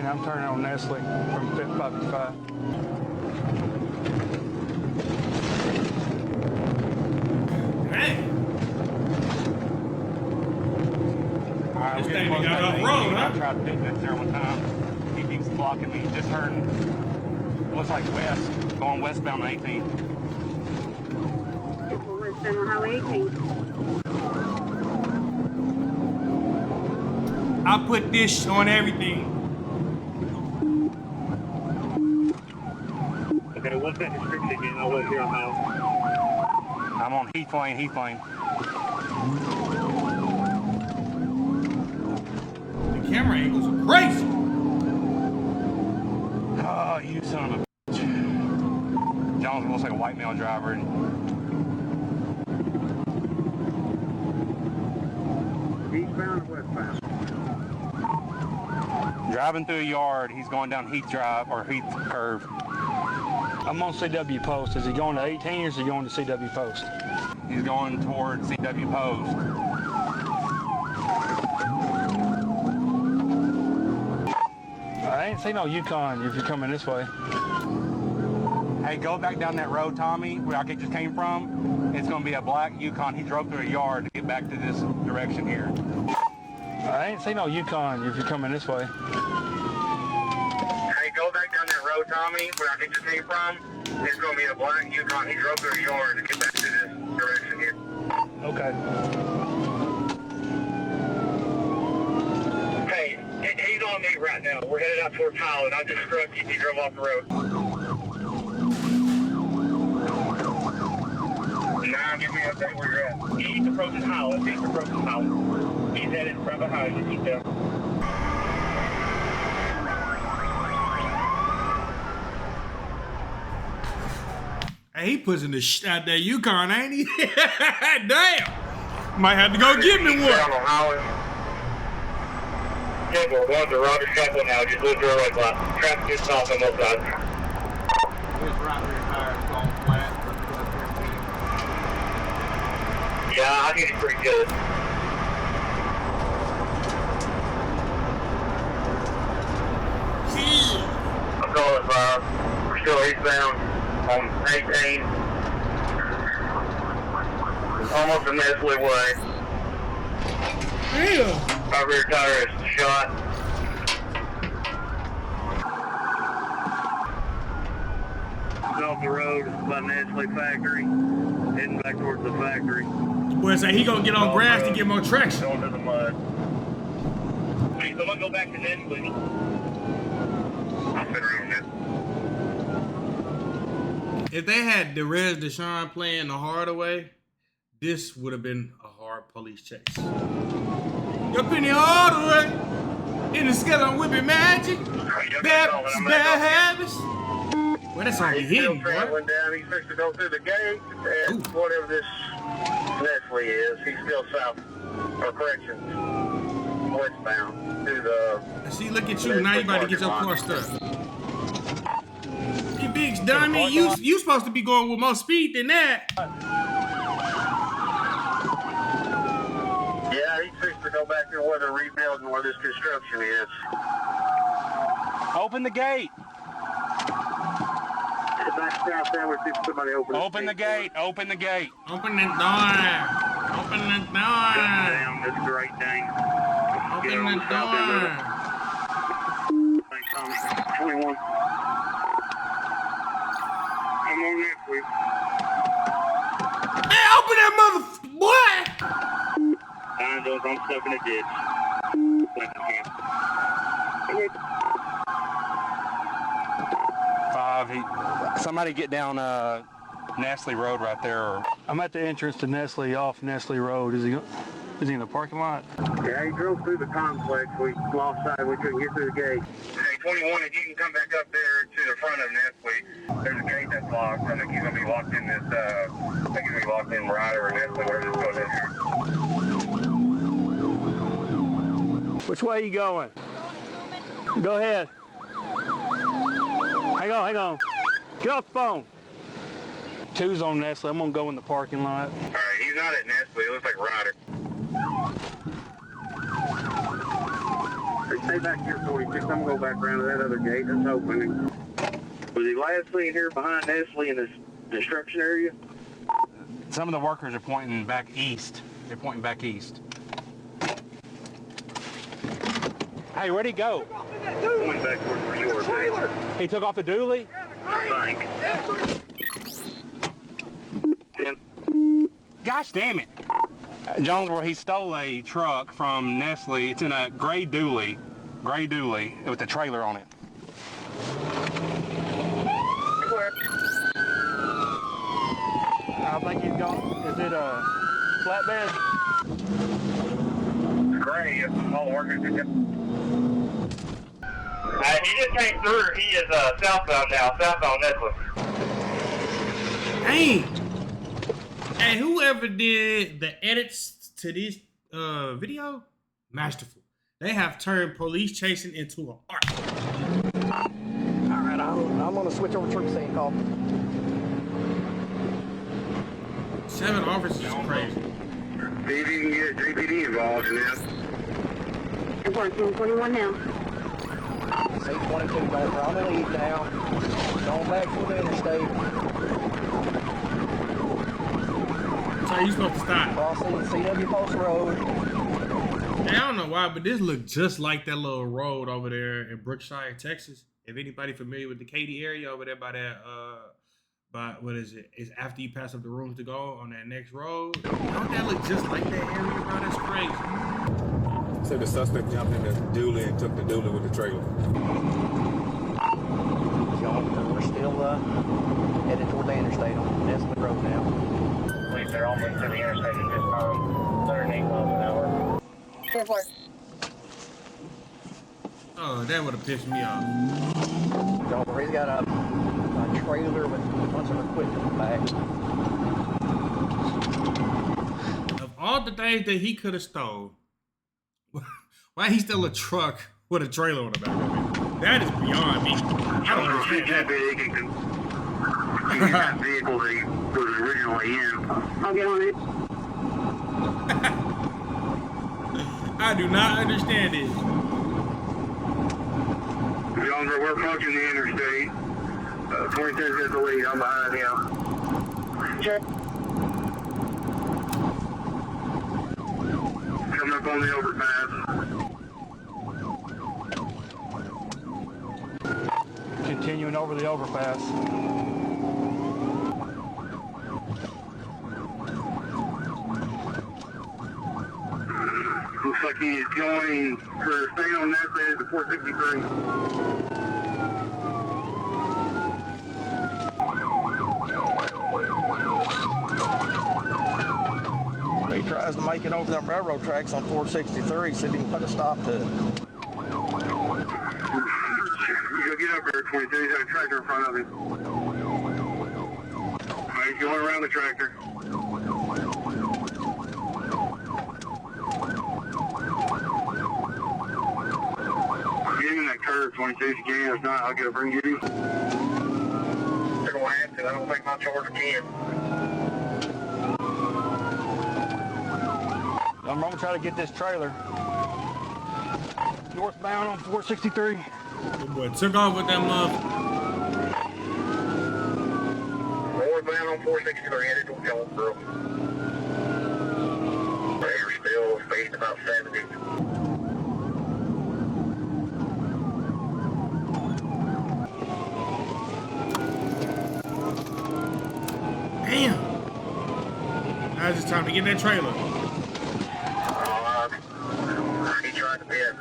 I'm turning on Nestle from 555. Alright, This thing got off road, huh? I tried to hit that there one time. He keeps blocking me. Just turned, looks like west, going westbound on 18. Westbound on Highway 18. I'll put this on everything. Okay, what's that description again? I'll wait here on house. I'm on Heath Lane. The camera angles are crazy. Oh, you son of a bitch. Jones looks like a white male driver. Eastbound or westbound? Driving through a yard. He's going down Heath Drive or Heath Curve. I'm on CW Post. Is he going to 18 or is he going to CW Post? He's going toward CW Post. I ain't seen no Yukon if you're coming this way. Hey, go back down that road, Tommy, where I just came from. It's going to be a black Yukon. He drove through a yard to get back to this direction here. I ain't seen no Yukon if you're coming this way. Hey, go back down that road, Tommy, where I just came from. It's going to be a black Yukon. He drove through a yard to get back to this direction here. Okay. Hey, he's on me right now. We're headed out towards Holland. I just struck you. He drove off the road. Now give me an update where you're at. He's approaching Holland. He's approaching Holland. He's headed right behind you. Keep down. Hey, he pushing the shit out that Yukon, ain't he? Damn. Might have to go get me one. Down on Holland. Yeah, we're going to Roger Chapel now. Just lose your red light. Traffic is off on both sides. This right rear tire is going flat. Yeah, I think it's pretty good. I'm calling 5. We're still eastbound on 18. Almost the Nestle way. Yeah. Our rear tire is shot. Off the road by Nestle factory, heading back towards the factory. Well, say he gonna get on grass to get more traction. Going to the mud. Wait, so I'm gonna go back to Nestle. I'll fit around this. If they had Derez Deshaun playing the harder way, this would have been a hard police chase. You're penny all the way in the skeleton whipping magic. Bad habits. Well, that's all we hitting, boy. Traveling down. He's fixing to go through the gate, and whatever this Nestle is, he's still south, or correction, westbound to the. See, look at you. Now you about to get your car stuck. You big dummy. You supposed to be going with more speed than that. Yeah, he's fixing to go back there where they're rebuilding, where this construction is. Open the gate. Back south there, we're seeing somebody Open the gate. Open the gate. Open the door. Open the door. Down this great thing. Open the door. Thanks, Tommy. 21. I'm on next week. Hey, open that motherfucker, boy! I'm stuck in a ditch. Somebody get down Nestle Road right there. I'm at the entrance to Nestle off Nestle Road. Is he in the parking lot? Yeah, he drove through the complex. We lost sight. We couldn't get through the gate. Hey, 21, if you can come back up there to the front of Nestle, there's a gate that's locked. I think he's going to be locked in this, I think he's going to be locked in Ryder or Nestle, whatever this goes in here. Which way are you going? Go ahead. Hang on. Get off the phone. 2's on Nestle. I'm going to go in the parking lot. All right, he's not at Nestle. It looks like Ryder. Hey, stay back here, 46. I'm going to go back around to that other gate that's open. Was he last seen here behind Nestle in this construction area? Some of the workers are pointing back east. They're pointing back east. Hey, where'd he go? Going back towards the shore. He took off the dually? I think. Gosh damn it. Jonesboro, he stole a truck from Nestle. It's in a gray dually with a trailer on it. I think he's gone. Is it a flatbed? It's gray. It's all the workers. He just came through. He is southbound now. Southbound Nestle. Hey, whoever did the edits to this video, masterful. They have turned police chasing into an art. All right, I'm gonna switch over troop scene call. 7 officers is crazy. See if you can get JPD involved in this. I'm working on 21 now. C-22 going on the lead now. Going back to the interstate. So you supposed to stop. Crossing CW Post Road. I don't know why, but this looked just like that little road over there in Brookshire, Texas. If anybody familiar with the Katy area over there by that, by what is it? It's after you pass up the rooms to go on that next road. Don't that look just like that area, bro? That's crazy. So the suspect jumped in the dually and took the dually with the trailer. We're still headed toward the interstate on Duslivreacts Road now. Police are almost to the interstate at this time. 108 miles an hour. 4-4. Oh, that would have pissed me off. He's got a trailer with a bunch of equipment in the back. Of all the things that he could have stole, why he still a truck with a trailer on the back of it? That is beyond me. I don't understand that. That vehicle that he was originally in. I'll get on it. I do not understand it. Jones, we're approaching the interstate. 26 is the lead. I'm behind him. Sure. Coming up on the overpass. Continuing over the overpass. Looks like he's going for staying on that side to 463. He tries to make it over them railroad tracks on 463, see if he can put a stop to it. You go get up there, 22. He's got a tractor in front of him. Alright, he's going around the tractor. Get him in that curve, 22, if you can. If not, I'll get up there and get him. They're going to have to. I don't think my charger can. I'm going to try to get this trailer. Northbound on 463. Good boy took off with them love. Northbound on 463, headed to Jonesboro. They're still speeding about 70. Damn. Now it's just time to get that trailer. He tried to pit.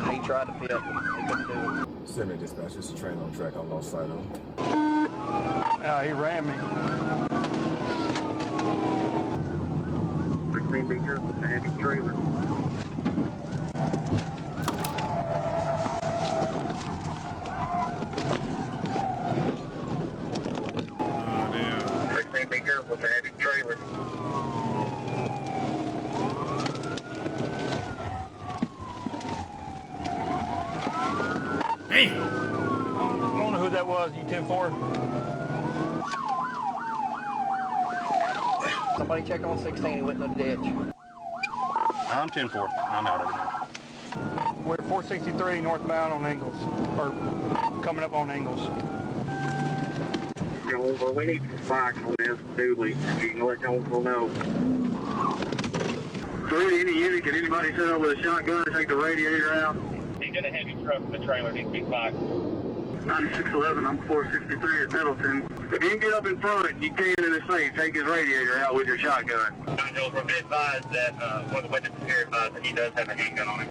He tried to pit. He couldn't do it. Send me dispatch. It's a train on track. I lost sight of him. He ran me. 16 meters with the heavy trailer. Be careful with the heavy trailer. Hey! I don't know who that was, you 10-4. Somebody check on 16, he went in the ditch. I'm 10-4. I'm out of it now. We're at 463 northbound on Ingalls, or coming up on Ingalls. Well, we need some spikes on this dually. You can let Jonesboro know. So any unit, can anybody set up with a shotgun and take the radiator out? He's in a heavy truck with the trailer. Needs to be spiked. 9611, I'm 463 at Middleton. If you can get up in front, you can in the safe. Take his radiator out with your shotgun. Jones, we're advised that one of the witnesses here advised that he does have a handgun on him.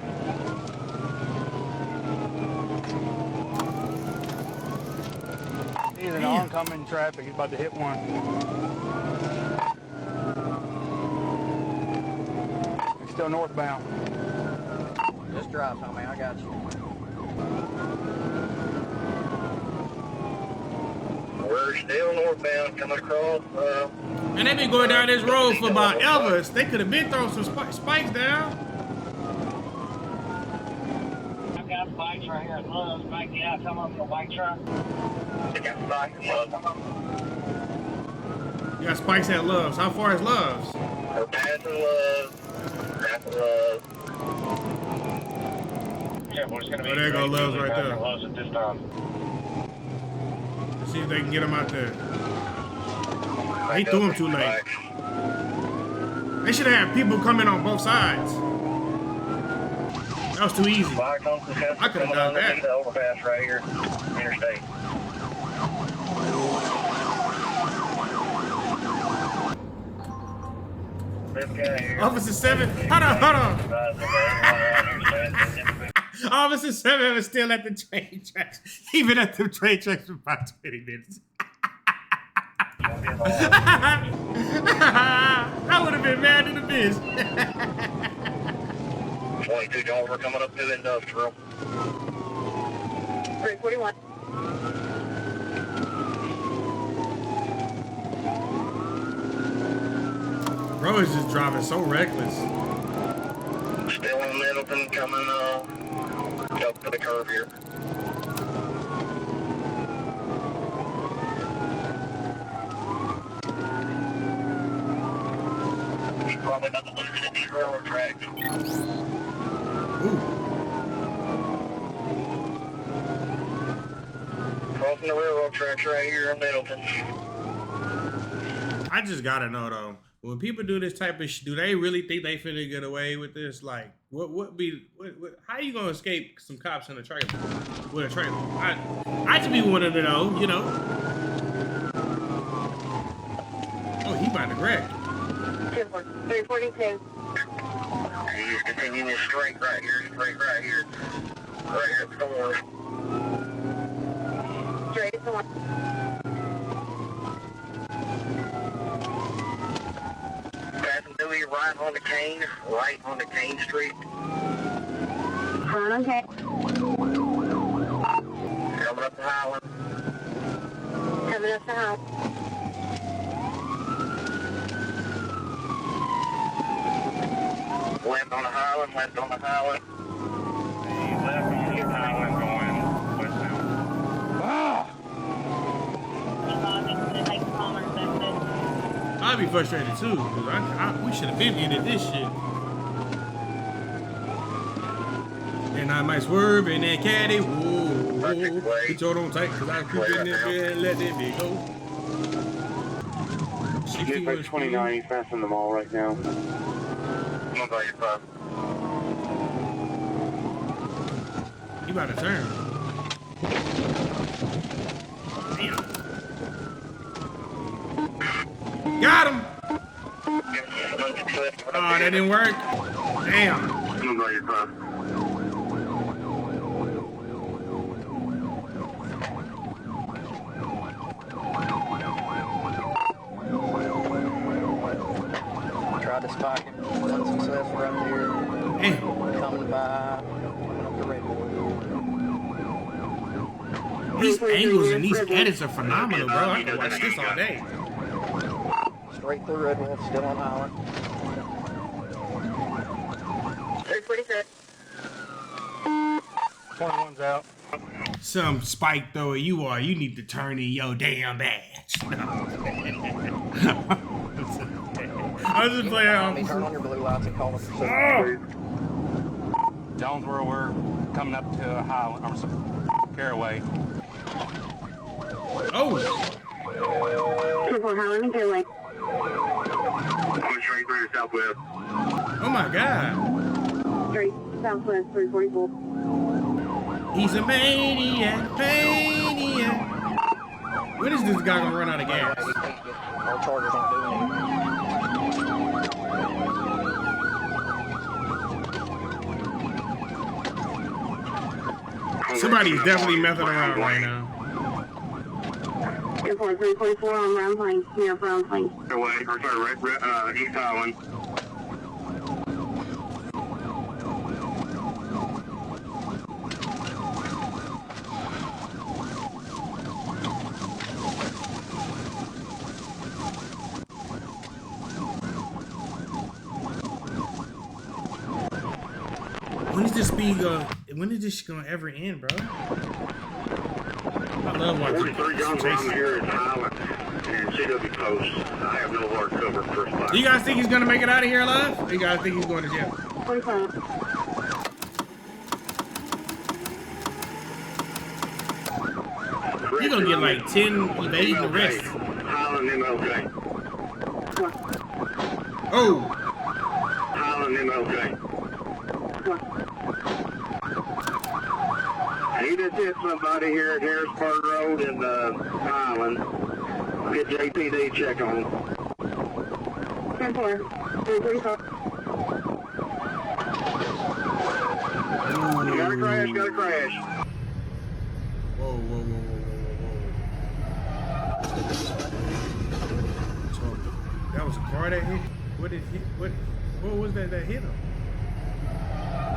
He's in oncoming traffic. He's about to hit one. He's still northbound. Just drive, Tommy. I got you. We're still northbound coming across. And they've been going down this road for about ever. They could have been throwing some spikes down. I've got spikes right here. Loves back out. Come up with a white truck. They got spikes. You got spikes at Loves. How far is Loves? We're passing Loves. Passing Loves. Oh, there go Loves right there. Let's see if they can get him out there. He threw him too late. They should have people coming on both sides. That was too easy. I could have done that. Overpass right here, interstate. Officer 7, hold on. Officer 7 was still at the train tracks. He been at the train tracks for about 20 minutes. I would have been mad in the bitch. 22 John, we're coming up to industrial. 341. Bro is just driving so reckless. Still in Middleton, coming up to the curve here. He's probably about to lose it at these railroad tracks. Crossing the railroad tracks right here in Middleton. I just gotta know though, when people do this type of do they really think they finna get away with this? Like, how you gonna escape some cops in a trailer with a trailer? I just be wanting to know, you know. Oh, he about to wreck. 342. He's continuing straight right here. Right here at the door. Straight at the one. Passing Dewey right on the Cane Street. Okay. Coming up the Highland. Left on the Highland. He left on the Highland going westbound. I'd be frustrated too, because we should have been ended this shit. And I might swerve in that caddy. Whoa, get your on tight, because I keep in this bed and let that bit go. He's by 29, he's passing the mall right now. I'm about your phone. He about to turn. Damn. Got him! Oh, that didn't work? Damn. I'm about your phone. Tried to spike him. Unsuccessful right there. Coming by. Coming up the redwood. These angles and these edits are phenomenal, bro. I can watch this all day. Straight through redwood, still on island. 346. 21's out. Some spike thrower you are. You need to turn in your damn badge. I was just playing. Turn on your blue lights and call us. Jonesboro, we're coming up to Highland, or Caraway. Oh! 24 Highland and Caraway. Straight through southwest. Oh my god. Straight southwest 344. He's a maniac. When is this guy gonna run out of gas? Our chargers aren't doing anything. Somebody's definitely messing around right now. 344 on Round Plain. Yeah, Round Plain. Away, or sorry, East Highland. When is this gonna ever end, bro? I love watching 43 Jones around here in Highland and CW Post. I have no hard cover for Do you guys think he's gonna make it out of here alive? Or you guys think he's going to jail? 45. You're gonna get like 10 evading arrests. Highland MLK. Oh! Highland MLK. He just hit somebody here at Harrisburg Road in Highland. Get JPD check on him. 10-4. 345. Got a crash, got a crash. Whoa, whoa, whoa, whoa, whoa, whoa. So, that was a car that hit? What was that hit him?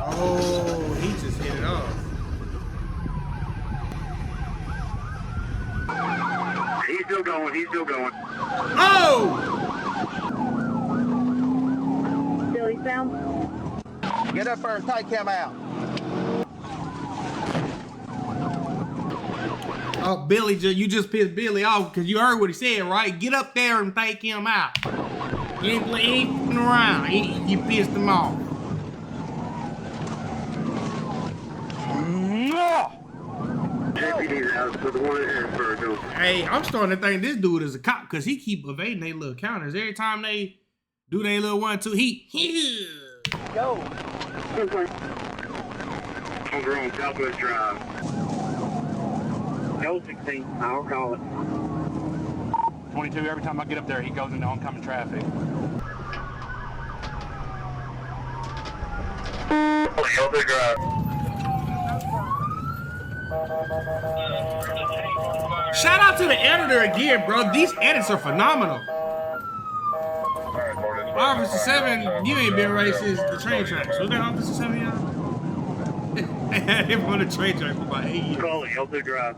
Oh, he just hit it off. He's still going, he's still going. Oh! Billy sound. Get up there and take him out. Oh, Billy, you just pissed Billy off because you heard what he said, right? Get up there and take him out. You ain't fooling around. You pissed him off. Deputies out for the one at Harrisburg. Hey, I'm starting to think this dude is a cop because he keep evading they little counters. Every time they do their little 1-2, he go. I'm going Southwest Drive. Go 16. I'll call it. 22, every time I get up there, he goes into oncoming traffic. Southwest Drive. Shout out to the editor again, bro. These edits are phenomenal. Officer 7, you ain't been right since the train tracks. Was that Officer 7, y'all? They had him on the train tracks for about 8 years. Calling L2 Drive.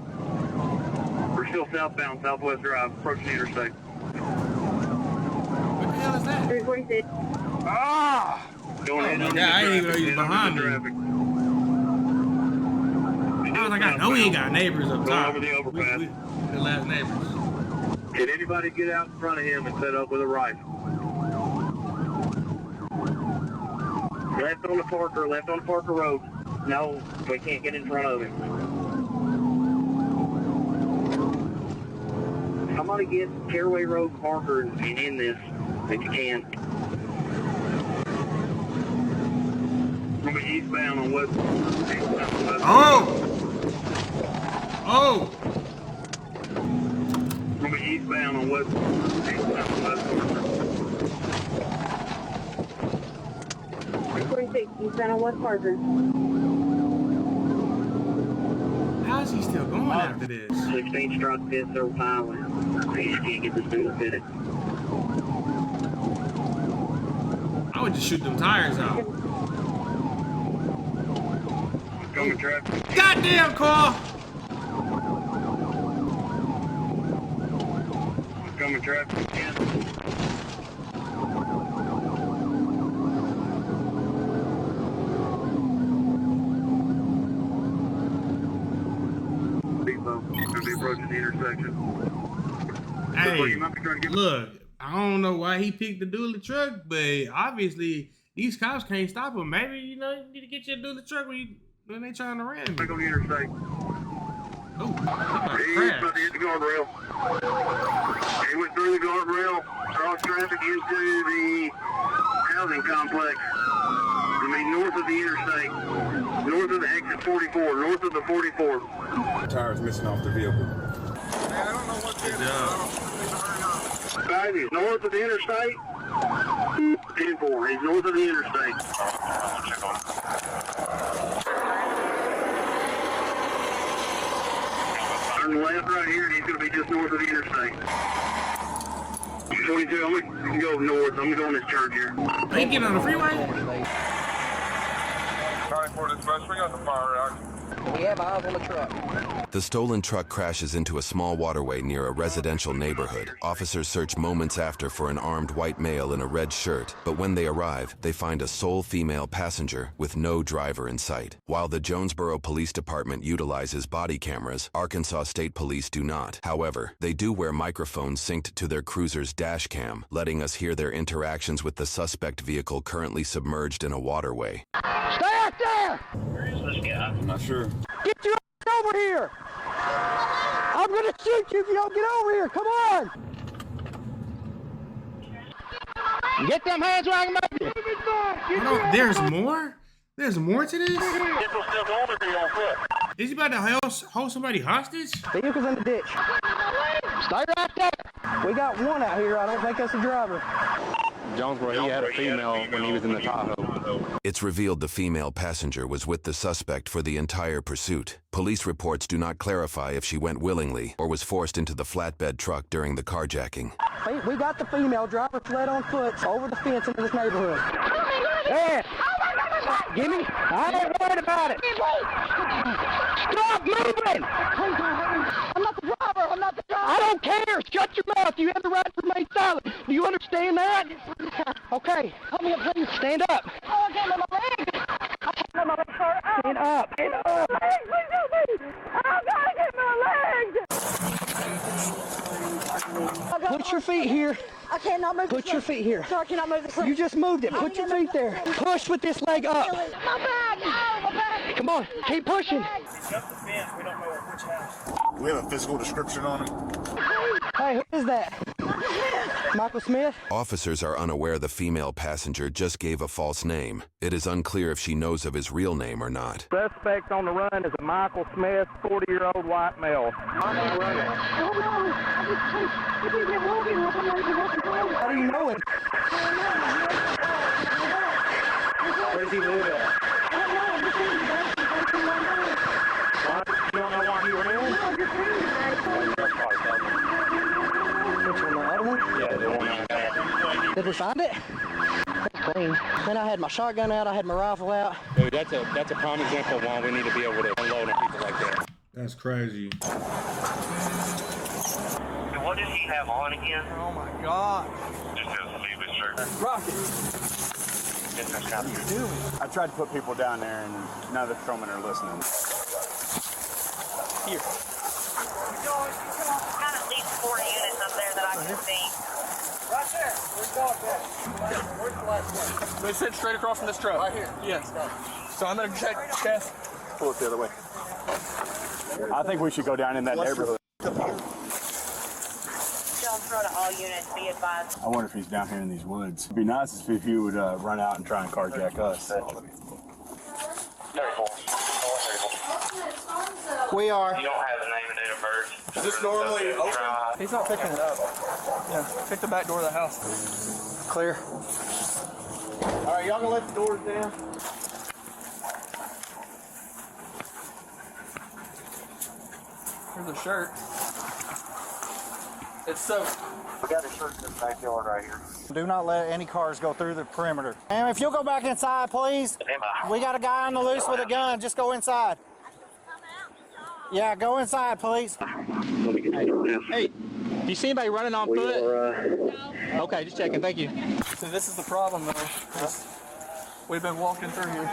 We're still southbound, Southwest Drive, approaching the interstate. What the hell is that? 346. Ah! Going in I didn't even know he was behind me. I was like, I know he ain't got neighbors up top. Over the overpass. We the last neighbors. Can anybody get out in front of him and set up with a rifle? Left on the Parker Road. No, we can't get in front of him. Somebody get Caraway Road Parker and in this, if you can. From eastbound on West. Oh! Oh! From eastbound on West. Eastbound on West Parker. 346. Eastbound on West Parker. How's he still going after this? 16 struck this over Highland. I just can't get this thing to fit it. I would just shoot them tires out. Coming traffic. Goddamn car! Coming traffic again. Gonna be approaching the intersection. Hey, look, I don't know why he picked the dually truck, but obviously these cops can't stop him. Maybe, you know, you need to get your dually truck when they trying to ram you. Back on the interstate. Oh, He's about to hit the guardrail. He went through the guardrail, cross traffic into the housing complex. I mean, north of the interstate. North of the exit 44. North of the 44. Tires missing off the vehicle. Guys, he's north of the interstate. 10-4. He's north of the interstate. Turn left right here, and he's going to be just north of the interstate. 22, I'm going to go north. I'm going to go on this church here. Are you getting on the freeway? 94 dispatch, we got the fire action. We have eyes on the truck. The stolen truck crashes into a small waterway near a residential neighborhood. Officers search moments after for an armed white male in a red shirt, but when they arrive, they find a sole female passenger with no driver in sight. While the Jonesboro Police Department utilizes body cameras, Arkansas State Police do not. However, they do wear microphones synced to their cruiser's dash cam, letting us hear their interactions with the suspect vehicle currently submerged in a waterway. Stay out there! Where is this guy? I'm not sure. Get you over here! I'm gonna shoot you if you don't get over here. Come on. Get them hands where I can make you. Oh, there's more? There's more to this? Is he about to hold somebody hostage? Vehicle's in the ditch. Stay right there. We got one out here. I don't think that's the driver. Jonesboro, he had a female when he was in the Tahoe. It's revealed the female passenger was with the suspect for the entire pursuit. Police reports do not clarify if she went willingly or was forced into the flatbed truck during the carjacking. We got the female driver fled on foot over the fence into this neighborhood. There. Give me. I ain't worried about it. Stop moving. I'm not the driver. I'm not the driver. I don't care. Shut your mouth. You have the right to remain silent. Do you understand that? Okay. Help me up, please. Stand up. Oh, I can't move my leg. I can't move my leg, sir. Stand up. Stand up. Please help me. I gotta get my legs. Put your feet here. I cannot move. Put your feet here. Sir, I cannot move this leg. You just moved it. Put your feet there. Push with this leg up. My back. Oh, my back. Come on. Keep pushing. We have a physical description on him. Hey, who is that? Michael Smith? Officers are unaware the female passenger just gave a false name. It is unclear if she knows of his real name or not. Suspect on the run is a Michael Smith, 40-year-old white male. How do you know him? Where does he live at? You don't know why he ran? Which one, the other one? Yeah, the one. Did we find it? That's clean. Then I had my shotgun out, I had my rifle out. Dude, that's a prime example of why we need to be able to unload on people like that. That's crazy. What did he have on again? Oh my God. Just a sleeveless shirt. Rocket. What are you doing? I tried to put people down there and none of the patrolmen are listening. Here. We've got at least 4 units up there that I can see. Right there. Where's the last one? They sit straight across from this truck. Right here. Yes. So I'm gonna check chest. Pull it the other way. I think we should go down in that neighborhood. Jonesboro to all units, be advised. I wonder if he's down here in these woods. It'd be nice if he would run out and try and carjack us. 34. We are. You don't have the name and date of birth. Is this normally open? He's not picking it up. Yeah, pick the back door of the house. Clear. All right, y'all gonna let the doors down? Here's a shirt. It's soaked. We got a shirt in the backyard right here. Do not let any cars go through the perimeter. And if you'll go back inside, please. We got a guy on the loose with a gun. Just go inside. Yeah, go inside, please. Hey, do you see anybody running on foot? No. Okay, just checking. Thank you. So this is the problem, though. We've been walking through here.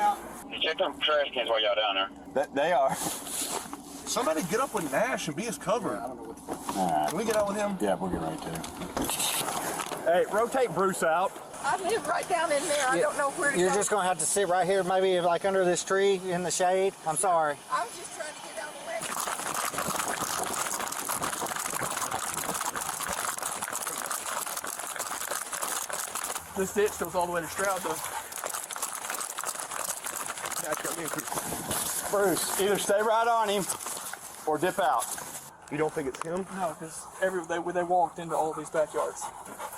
You check them trash cans while y'all down there. They are. Somebody get up with Nash and be his cover. Can we get out with him? Yeah, we'll get right to. Hey, rotate Bruce out. I live right down in there. I don't know where to go. You're just going to have to sit right here, maybe like under this tree in the shade. I'm sorry. I was just trying to get out of the way. This ditch goes all the way to Stroud, though. Bruce, either stay right on him or dip out. You don't think it's him? No, because they walked into all these backyards.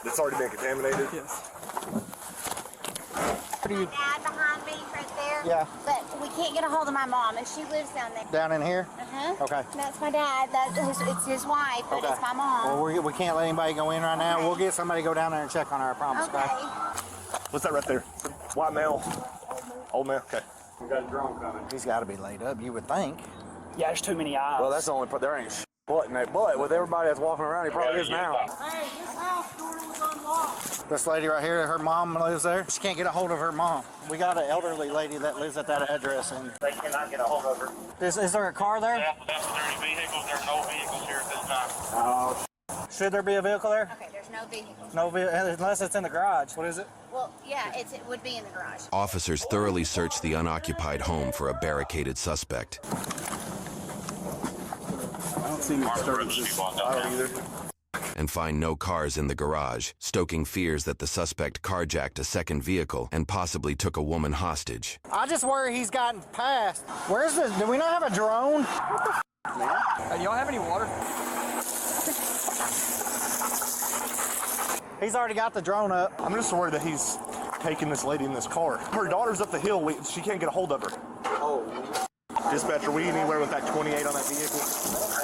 It's already been contaminated? Yes. Dad behind me right there. Yeah. But we can't get a hold of my mom, and she lives down there. Down in here? Uh-huh. Okay. That's my dad. It's his wife, but it's my mom. Well, we can't let anybody go in right now. Okay. We'll get somebody to go down there and check on her, I promise. Okay. What's that right there? White male? Old male? Okay. We got a drone coming. He's got to be laid up, you would think. Yeah, there's too many eyes. Well, that's the only part. There ain't but in that butt with everybody that's walking around. He probably is now. Hey, this house door was unlocked. This lady right here, her mom lives there. She can't get a hold of her mom. We got an elderly lady that lives at that address. And They cannot get a hold of her. is there a car there? That's there's vehicles. There's no vehicles here at this time. Oh. Should there be a vehicle there? Okay, there's no vehicles. No vehicle, unless it's in the garage. What is it? Well, yeah, it would be in the garage. Officers thoroughly searched the unoccupied home for a barricaded suspect. I don't see any disturbances either. And find no cars in the garage, stoking fears that the suspect carjacked a second vehicle and possibly took a woman hostage. I just worry he's gotten past. Where's this? Do we not have a drone? What the man? Y'all have any water? He's already got the drone up. I'm just worried that he's taking this lady in this car. Her daughter's up the hill. She can't get a hold of her. Oh. Dispatcher, we anywhere with that 28 on that vehicle?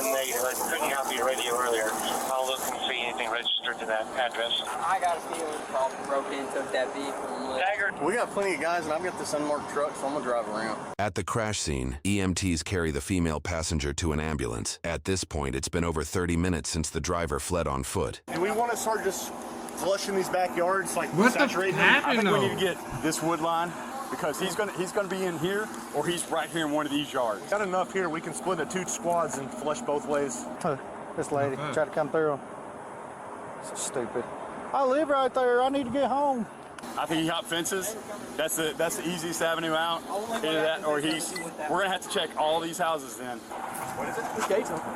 Negative. I couldn't help you radio earlier. I'll look and see anything registered to that address. I got a feeling probably broke in, took that vehicle. Dagger. We got plenty of guys, and I've got this unmarked truck, so I'm gonna drive around. At the crash scene, EMTs carry the female passenger to an ambulance. At this point, it's been over 30 minutes since the driver fled on foot. Do we want to start just flushing these backyards, like what saturating the them? I think we need to get this wood line because he's gonna be in here or he's right here in one of these yards. Got enough here. We can split into 2 squads and flush both ways. This lady tried to come through. So stupid. I live right there. I need to get home. I think he hopped fences. That's the easiest avenue out. Either that or we're gonna have to check all these houses then. What is it? This gate's open.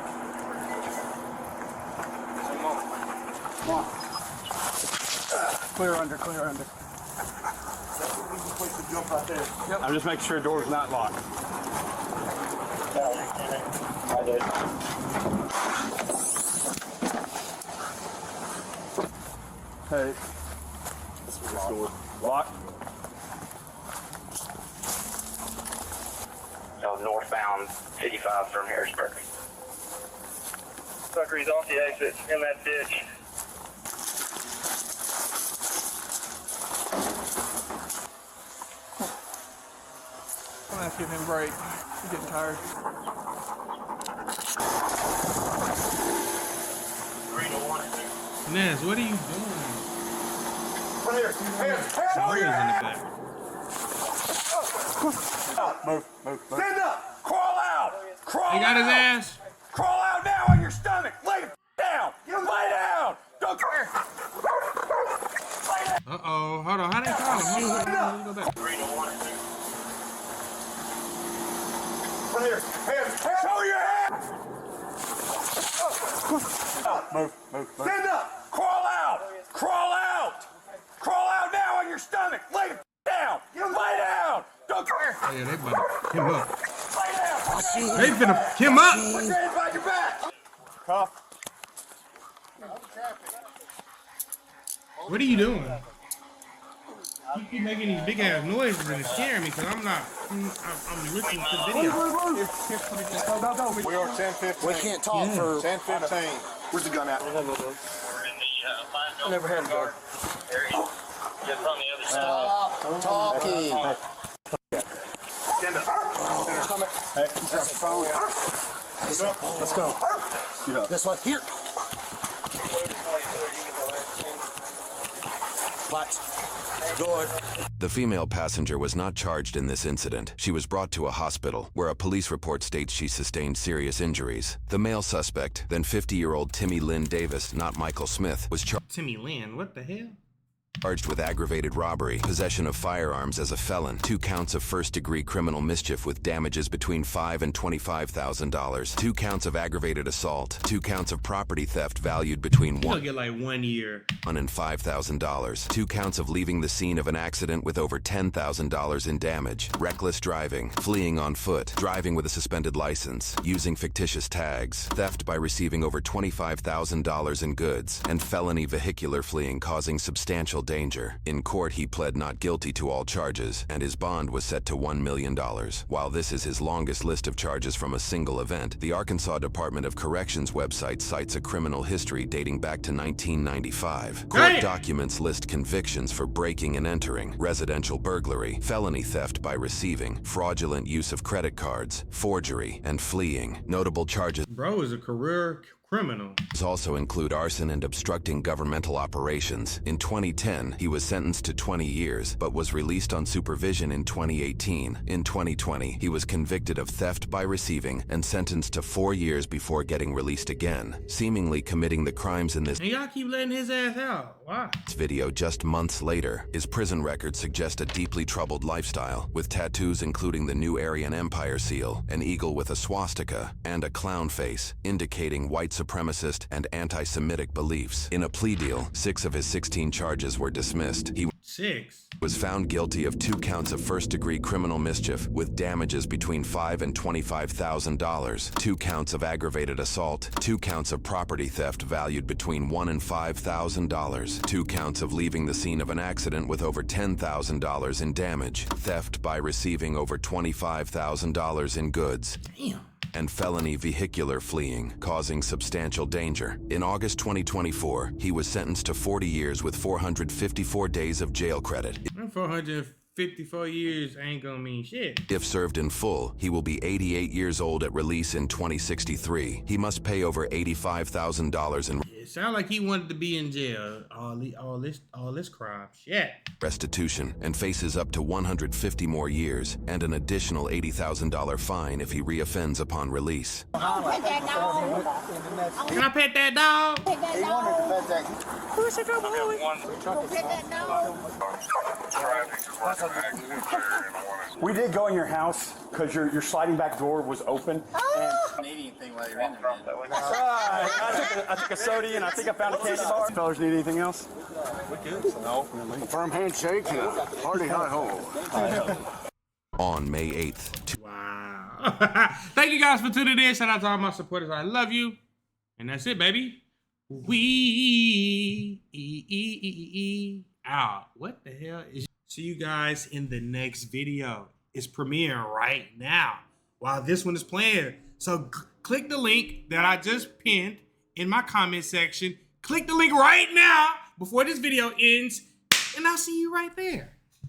Clear under. That's an easy place to jump right there. Yep. I'm just making sure the door's not locked. I did. Hey. This was locked. So northbound 55 from Harrisburg. Sucker, he's off the exit in that ditch. I'm gonna have to give him a break. He's getting tired. Nez, what are you doing? Right here. Hands. Somebody's in the back. Move. Stand up. Crawl out. Crawl He got his out. ass. Crawl out now on your stomach. Lay down. Lay down. Don't care. Uh-oh. Hold on. How they call him? Hold on. Go back. Right here. Hands. Show your hands. Move. Stand up. Crawl out. Crawl out. Crawl out now on your stomach. Lay down. Lay down. Don't care. Oh, yeah, they about to him up. Lay down. They finna him up. Put your hands behind your back. Cuff. What are you doing? You keep making these big ass noises and it's scaring me because I'm listening to the video. We are 10-15. We can't talk for 10-15. Where's the gun at? I never had a gun. Just on the other side. Stop talking. Stand up. Hey, that's the phone. Let's go. This one here. Good. The female passenger was not charged in this incident. She was brought to a hospital, where a police report states she sustained serious injuries. The male suspect, then 50-year-old Timmy Lynn Davis, not Michael Smith, was Timmy Lynn, what the hell? charged with aggravated robbery, possession of firearms as a felon, 2 counts of first-degree criminal mischief with damages between $5,000 and $25,000, 2 counts of aggravated assault, 2 counts of property theft valued between You'll get like 1 year. $1,000 and $5,000, 2 counts of leaving the scene of an accident with over $10,000 in damage, reckless driving, fleeing on foot, driving with a suspended license, using fictitious tags, theft by receiving over $25,000 in goods, and felony vehicular fleeing causing substantial danger. In court, he pled not guilty to all charges, and his bond was set to $1 million. While this is his longest list of charges from a single event, the Arkansas Department of Corrections website cites a criminal history dating back to 1995. Court documents list convictions for breaking and entering, residential burglary, felony theft by receiving, fraudulent use of credit cards, forgery, and fleeing. Notable charges. Bro is a career criminal. Also include arson and obstructing governmental operations. In 2010, he was sentenced to 20 years, but was released on supervision in 2018. In 2020, he was convicted of theft by receiving and sentenced to 4 years before getting released again, seemingly committing the crimes in this And y'all keep letting his ass out. Why? video just months later. His prison records suggest a deeply troubled lifestyle, with tattoos including the new Aryan Empire seal, an eagle with a swastika, and a clown face, indicating white supremacist and anti-Semitic beliefs. In a plea deal, 6 of his 16 charges were dismissed. He was found guilty of 2 counts of first-degree criminal mischief with damages between $5,000 and $25,000, 2 counts of aggravated assault, 2 counts of property theft valued between $1,000 and $5,000, 2 counts of leaving the scene of an accident with over $10,000 in damage, theft by receiving over $25,000 in goods. Damn. And felony vehicular fleeing, causing substantial danger. In August 2024, he was sentenced to 40 years with 454 days of jail credit. 454 years ain't gonna mean shit. If served in full, he will be 88 years old at release in 2063. He must pay over $85,000 in It sounds like he wanted to be in jail. All this crime. Shit. restitution and faces up to 150 more years and an additional $80,000 fine if he reoffends upon release. Can I pet that dog? Pet that dog. Who's a good boy? Go pet that dog. We did go in your house because your sliding back door was open. And Need anything while you're in there, man. I took a soda and I think I found a candy bar. Fellas need anything else? We good. No. Firm handshake and a hearty hi-ho. On May 8th. Wow. Thank you guys for tuning in. Shout out to all my supporters. I love you. And that's it, baby. We out. What the hell is... See you guys in the next video. It's premiering right now while this one is playing. So click the link that I just pinned in my comment section. Click the link right now before this video ends, and I'll see you right there.